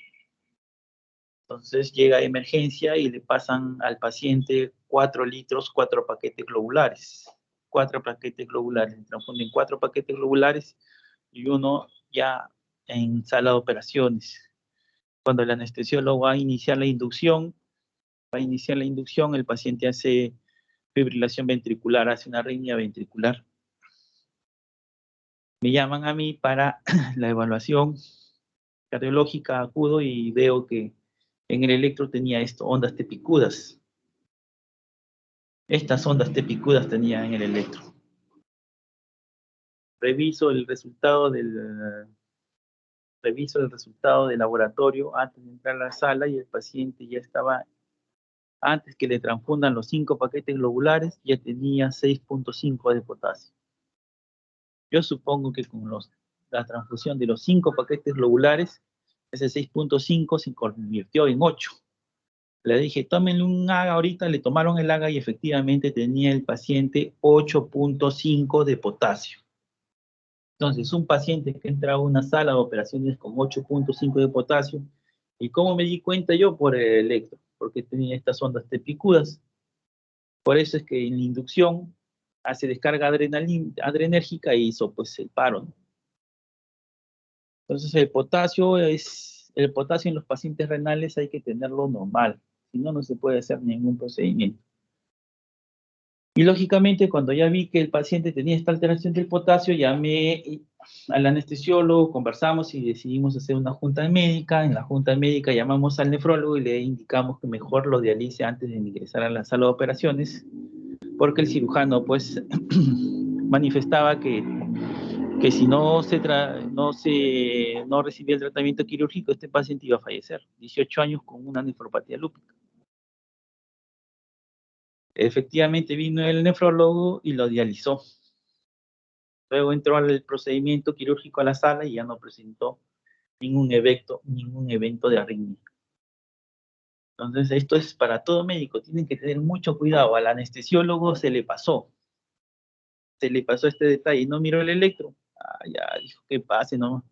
Entonces llega a emergencia y le pasan al paciente 4 litros, 4 paquetes globulares. 4 paquetes globulares, le transfunden 4 paquetes globulares y uno ya en sala de operaciones. Cuando el anestesiólogo va a iniciar la inducción, el paciente hace fibrilación ventricular, hace una arritmia ventricular. Me llaman a mí para la evaluación cardiológica, acudo y veo que en el electro tenía esto, ondas T picudas. Estas ondas T picudas tenía en el electro. Reviso el resultado del laboratorio antes de entrar a la sala y el paciente ya estaba, antes que le transfundan los 5 paquetes globulares, ya tenía 6.5 de potasio. Yo supongo que con la transfusión de los 5 paquetes globulares, ese 6.5 se convirtió en 8. Le dije, tómenle un AGA ahorita, le tomaron el AGA y efectivamente tenía el paciente 8.5 de potasio. Entonces, un paciente que entra a una sala de operaciones con 8.5 de potasio, ¿y cómo me di cuenta yo? Por el electro, porque tenía estas ondas T picudas. Por eso es que en la inducción hace descarga adrenérgica y hizo pues el paro, ¿no? Entonces, el potasio en los pacientes renales hay que tenerlo normal, si no, no se puede hacer ningún procedimiento. Y lógicamente, cuando ya vi que el paciente tenía esta alteración del potasio, llamé al anestesiólogo, conversamos y decidimos hacer una junta médica. En la junta médica llamamos al nefrólogo y le indicamos que mejor lo dialice antes de ingresar a la sala de operaciones, porque el cirujano pues manifestaba que si no recibía el tratamiento quirúrgico, este paciente iba a fallecer. 18 años con una nefropatía lúpica. Efectivamente vino el nefrólogo y lo dializó. Luego entró al procedimiento quirúrgico a la sala y ya no presentó ningún evento de arritmia. Entonces, esto es para todo médico. Tienen que tener mucho cuidado. Al anestesiólogo se le pasó este detalle. No miró el electro. Ya dijo que pase, ¿no?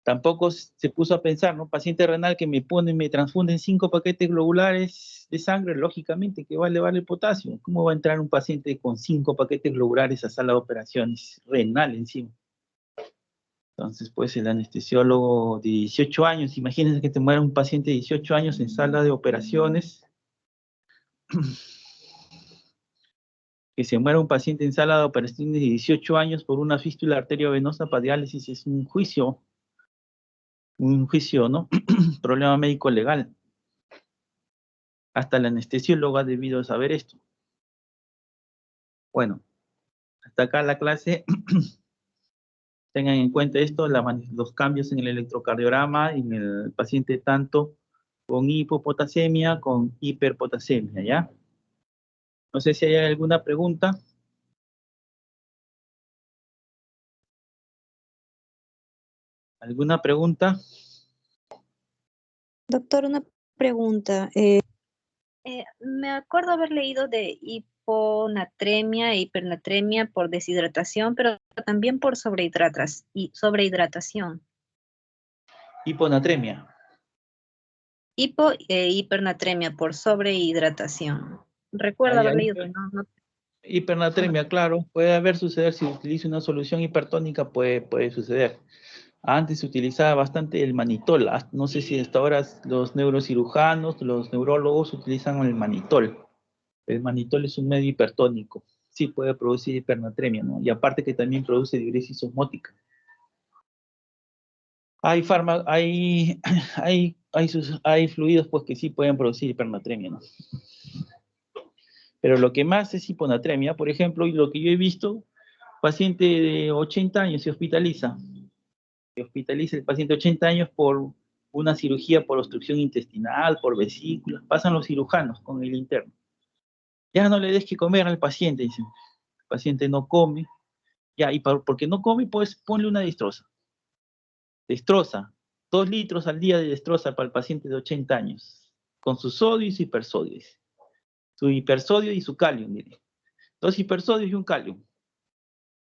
Tampoco se puso a pensar, ¿no? Paciente renal que me transfunden 5 paquetes globulares de sangre, lógicamente que va a elevar el potasio. ¿Cómo va a entrar un paciente con 5 paquetes globulares a sala de operaciones? Renal encima. Entonces, pues el anestesiólogo de 18 años, imagínense que te muera un paciente de 18 años en sala de operaciones. Que se muera un paciente en sala de operaciones de 18 años por una fístula arteriovenosa para diálisis es un juicio, ¿no? Problema médico legal. Hasta el anestesiólogo ha debido saber esto. Bueno, hasta acá la clase. Tengan en cuenta esto, los cambios en el electrocardiograma en el paciente tanto con hipopotasemia, con hiperpotasemia, ¿ya? No sé si hay alguna pregunta. ¿Alguna pregunta? Doctor, una pregunta. Me acuerdo haber leído de hiponatremia e hipernatremia por deshidratación, pero también por sobrehidratación. Hiponatremia. Hipernatremia por sobrehidratación. Recuerdo haber leído, pero no. Hipernatremia, claro, puede suceder si utiliza una solución hipertónica, puede suceder. Antes se utilizaba bastante el manitol. No sé si hasta ahora los neurocirujanos, los neurólogos utilizan el manitol. El manitol es un medio hipertónico. Sí puede producir hipernatremia, ¿no? Y aparte que también produce diuresis osmótica. hay fluidos pues que sí pueden producir hipernatremia, ¿no? Pero lo que más es hiponatremia, por ejemplo, y lo que yo he visto, paciente de 80 años se hospitaliza el paciente de 80 años por una cirugía por obstrucción intestinal, por vesículas, pasan los cirujanos con el interno. Ya no le des que comer al paciente, dicen. El paciente no come, ya, y porque no come, pues ponle una destroza. Destroza, 2 litros al día de destroza para el paciente de 80 años, con su sodio y su hipersodio. Su hipersodio y su calium, mire. 2 hipersodios y un calium.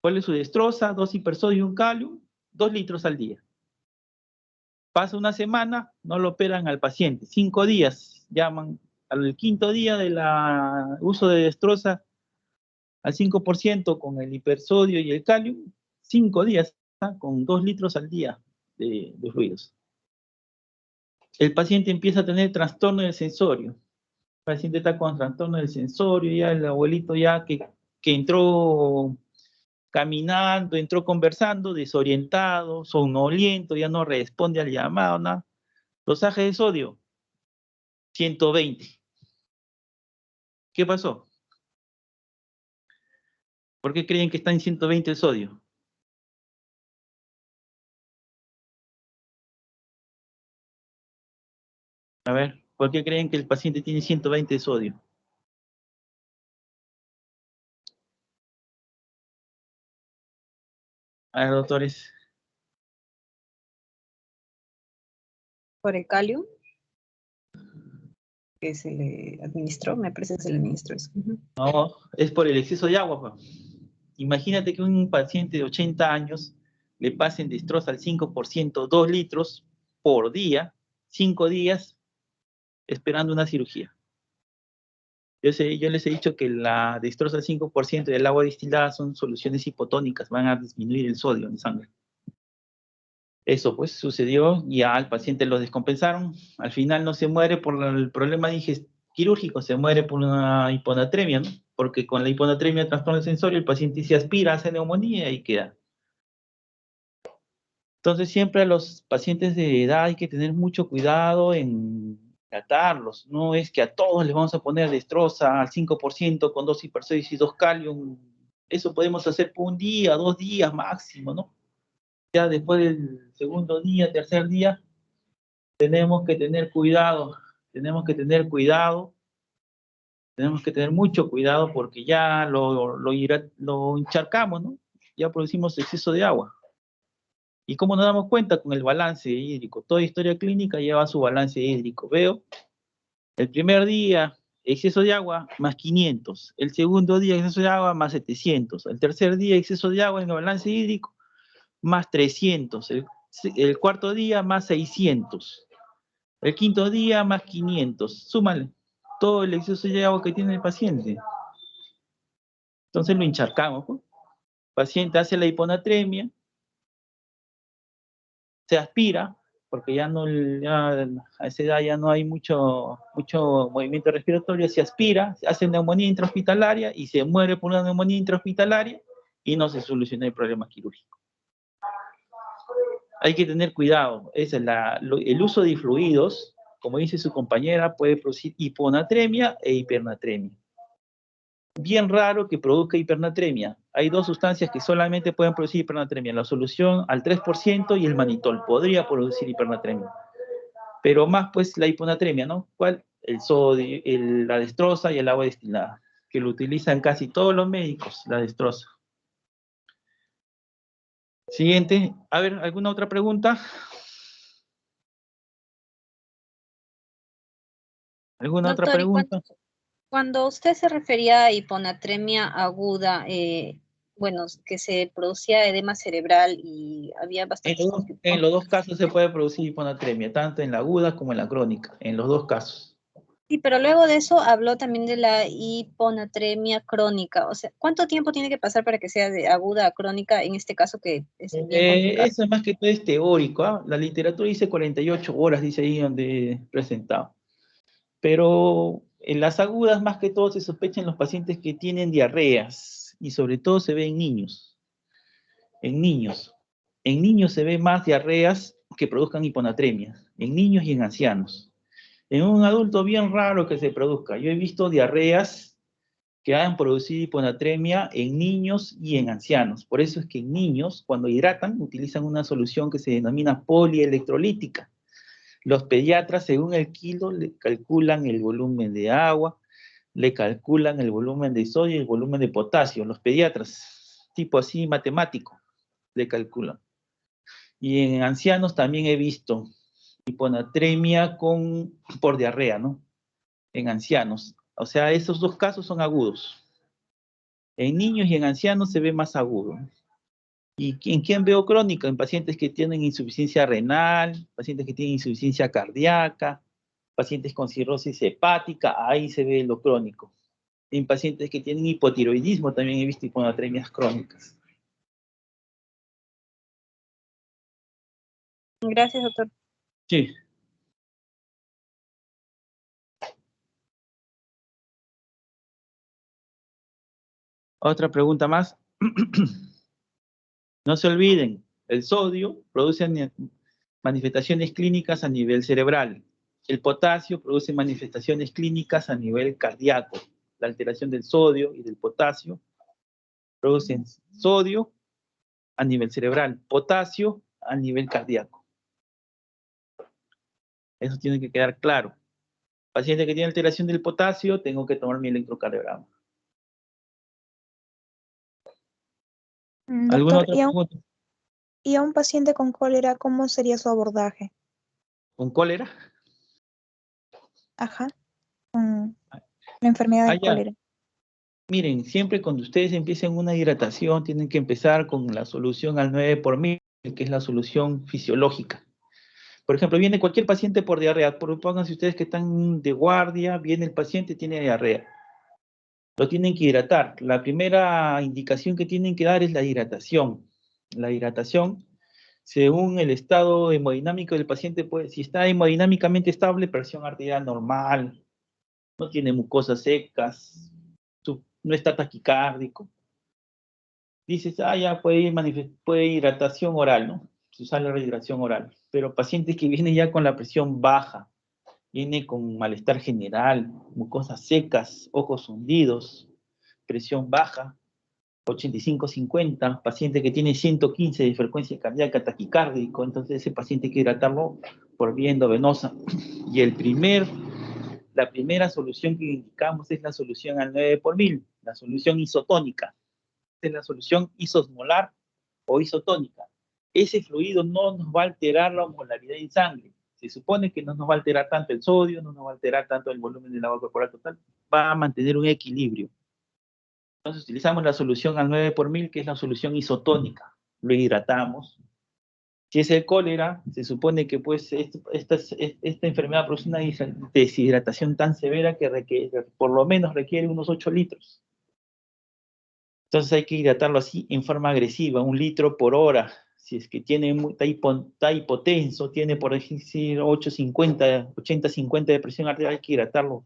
¿Cuál es su destroza? 2 hipersodios y un calium, 2 litros al día. Pasa una semana, no lo operan al paciente. 5 días, llaman al 5.º día del uso de destroza al 5% con el hipersodio y el calium. 5 días, con 2 litros al día de fluidos. El paciente empieza a tener trastorno del sensorio. El paciente está con trastorno del sensorio, ya el abuelito ya que entró caminando, entró conversando, desorientado, somnoliento, ya no responde al llamado, nada. Dosaje de sodio, 120. ¿Qué pasó? ¿Por qué creen que está en 120 el sodio? A ver, ¿por qué creen que el paciente tiene 120 de sodio? A ver, doctores. Por el calium que se le administró, me parece que se le administró eso. No, es por el exceso de agua, pues. Imagínate que un paciente de 80 años le pasen destroza al 5%, 2 litros por día, 5 días, esperando una cirugía. Yo les he dicho que la destroza al 5% del agua destilada son soluciones hipotónicas, van a disminuir el sodio en sangre. Eso pues sucedió, ya al paciente lo descompensaron, al final no se muere por el problema quirúrgico, se muere por una hiponatremia, ¿no? Porque con la hiponatremia, trastorno sensorio, el paciente se aspira, hace neumonía y queda. Entonces siempre a los pacientes de edad hay que tener mucho cuidado en tratarlos, no es que a todos les vamos a poner destroza al 5% con 2 hipersodios y 2 calium, eso podemos hacer por un día, 2 días máximo, ¿no? Ya después del segundo día, tercer día, tenemos que tener cuidado, tenemos que tener mucho cuidado porque ya lo encharcamos, ¿no? Ya producimos exceso de agua. ¿Y cómo nos damos cuenta? Con el balance hídrico. Toda historia clínica lleva su balance hídrico. Veo, el primer día, exceso de agua, más 500. El segundo día, exceso de agua, más 700. El tercer día, exceso de agua en el balance hídrico, más 300. El cuarto día, más 600. El quinto día, más 500. Súmale todo el exceso de agua que tiene el paciente. Entonces lo encharcamos, ¿no? El paciente hace la hiponatremia, se aspira, porque ya a esa edad ya no hay mucho movimiento respiratorio, se aspira, se hace neumonía intrahospitalaria y se muere por una neumonía intrahospitalaria y no se soluciona el problema quirúrgico. Hay que tener cuidado, el uso de fluidos, como dice su compañera, puede producir hiponatremia e hipernatremia. Bien raro que produzca hipernatremia. Hay 2 sustancias que solamente pueden producir hipernatremia, la solución al 3% y el manitol. Podría producir hipernatremia. Pero más pues la hiponatremia, ¿no? ¿Cuál? El sodio, la destroza y el agua destilada, que lo utilizan casi todos los médicos, la destroza. Siguiente. A ver, ¿alguna otra pregunta? ¿Alguna otra Doctor, pregunta? cuando usted se refería a hiponatremia aguda, bueno, que se producía edema cerebral y había bastantes En los 2 casos se puede producir hiponatremia, tanto en la aguda como en la crónica, en los 2 casos. Sí, pero luego de eso habló también de la hiponatremia crónica. O sea, ¿cuánto tiempo tiene que pasar para que sea de aguda a crónica, en este caso que es bien complicado? Eso es más que todo es teórico, ¿ah? La literatura dice 48 horas, dice ahí donde presentado. Pero en las agudas más que todo se sospecha en los pacientes que tienen diarreas y sobre todo se ve en niños. En niños se ve más diarreas que produzcan hiponatremia, en niños y en ancianos. En un adulto bien raro que se produzca. Yo he visto diarreas que han producido hiponatremia en niños y en ancianos. Por eso es que en niños, cuando hidratan, utilizan una solución que se denomina polielectrolítica. Los pediatras, según el kilo, le calculan el volumen de agua, le calculan el volumen de sodio y el volumen de potasio. Los pediatras, tipo así matemático, le calculan. Y en ancianos también he visto hiponatremia por diarrea, ¿no? En ancianos. O sea, esos dos casos son agudos. En niños y en ancianos se ve más agudo. ¿Y en quién veo crónica? En pacientes que tienen insuficiencia renal, pacientes que tienen insuficiencia cardíaca, pacientes con cirrosis hepática, ahí se ve lo crónico. En pacientes que tienen hipotiroidismo también he visto hiponatremias crónicas. Gracias, doctor. Sí. Otra pregunta más. No se olviden, el sodio produce manifestaciones clínicas a nivel cerebral. El potasio produce manifestaciones clínicas a nivel cardíaco. La alteración del sodio y del potasio producen sodio a nivel cerebral, potasio a nivel cardíaco. Eso tiene que quedar claro. Paciente que tiene alteración del potasio, tengo que tomar mi electrocardiograma. ¿Alguna Doctor, otra pregunta? ¿y a un paciente con cólera, cómo sería su abordaje? ¿Con cólera? Ajá, con la enfermedad de Ya. cólera. Miren, siempre cuando ustedes empiecen una hidratación, tienen que empezar con la solución al 9 por 1000, que es la solución fisiológica. Por ejemplo, viene cualquier paciente por diarrea. Pónganse ustedes que están de guardia, viene el paciente, tiene diarrea. Lo tienen que hidratar. La primera indicación que tienen que dar es la hidratación. La hidratación, según el estado hemodinámico del paciente, pues, si está hemodinámicamente estable, presión arterial normal, no tiene mucosas secas, no está taquicárdico. Dices, ya puede hidratación oral, ¿no? Se usa la hidratación oral. Pero pacientes que vienen ya con la presión baja, viene con malestar general, mucosas secas, ojos hundidos, presión baja, 85-50, paciente que tiene 115 de frecuencia cardíaca, taquicárdico, entonces ese paciente hay que hidratarlo por vía endovenosa. Y la primera solución que indicamos es la solución al 9 por 1000, la solución isotónica. Es la solución isosmolar o isotónica. Ese fluido no nos va a alterar la osmolaridad en sangre. Se supone que no nos va a alterar tanto el sodio, no nos va a alterar tanto el volumen del agua corporal total, va a mantener un equilibrio. Entonces utilizamos la solución al 9 por 1000, que es la solución isotónica. Lo hidratamos. Si es el cólera, se supone que pues esta enfermedad produce una deshidratación tan severa que por lo menos requiere unos 8 litros. Entonces hay que hidratarlo así en forma agresiva, 1 litro por hora. Si es que está hipotenso, tiene por decir 80-50 de presión arterial, hay que hidratarlo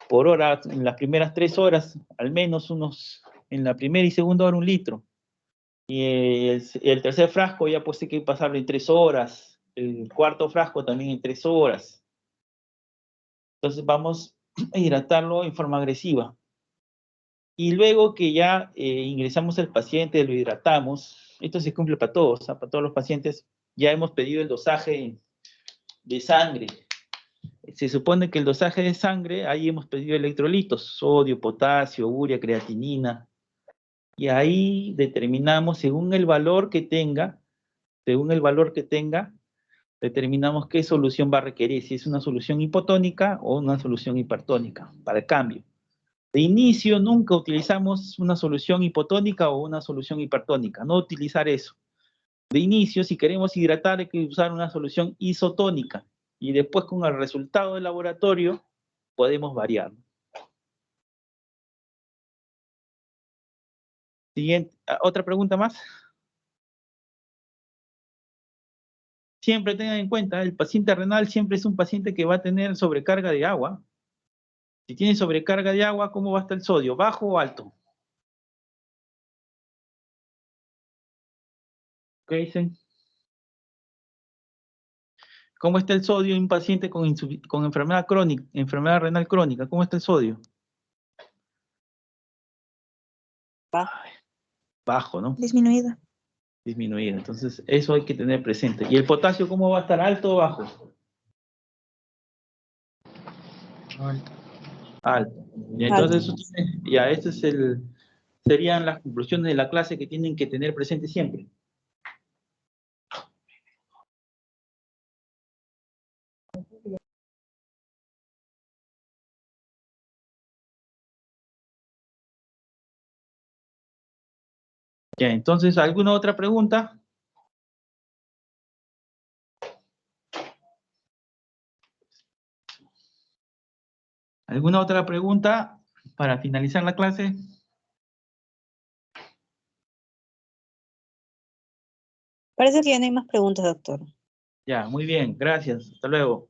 por hora, en las primeras 3 horas, al menos en la primera y segunda hora 1 litro. Y el tercer frasco ya pues hay que pasarlo en 3 horas, el cuarto frasco también en 3 horas. Entonces vamos a hidratarlo en forma agresiva. Y luego que ya ingresamos al paciente, lo hidratamos, esto se cumple para todos, para todos los pacientes, ya hemos pedido el dosaje de sangre. Se supone que el dosaje de sangre, ahí hemos pedido electrolitos, sodio, potasio, urea, creatinina, y ahí determinamos según el valor que tenga, determinamos qué solución va a requerir, si es una solución hipotónica o una solución hipertónica, para el cambio. De inicio nunca utilizamos una solución hipotónica o una solución hipertónica, no utilizar eso. De inicio, si queremos hidratar, hay que usar una solución isotónica, y después con el resultado del laboratorio podemos variar. Siguiente, ¿otra pregunta más? Siempre tengan en cuenta, el paciente renal siempre es un paciente que va a tener sobrecarga de agua. Si tiene sobrecarga de agua, ¿cómo va a estar el sodio? ¿Bajo o alto? ¿Qué dicen? ¿Cómo está el sodio en un paciente con enfermedad crónica, enfermedad renal crónica? ¿Cómo está el sodio? Bajo, ¿no? Disminuida. Disminuido. Entonces, eso hay que tener presente. ¿Y el potasio cómo va a estar? ¿Alto o bajo? Alto. Y entonces, ya, este es serían las conclusiones de la clase que tienen que tener presente siempre. Ya, entonces, ¿alguna otra pregunta? ¿Alguna otra pregunta para finalizar la clase? Parece que ya no hay más preguntas, doctor. Ya, muy bien, gracias. Hasta luego.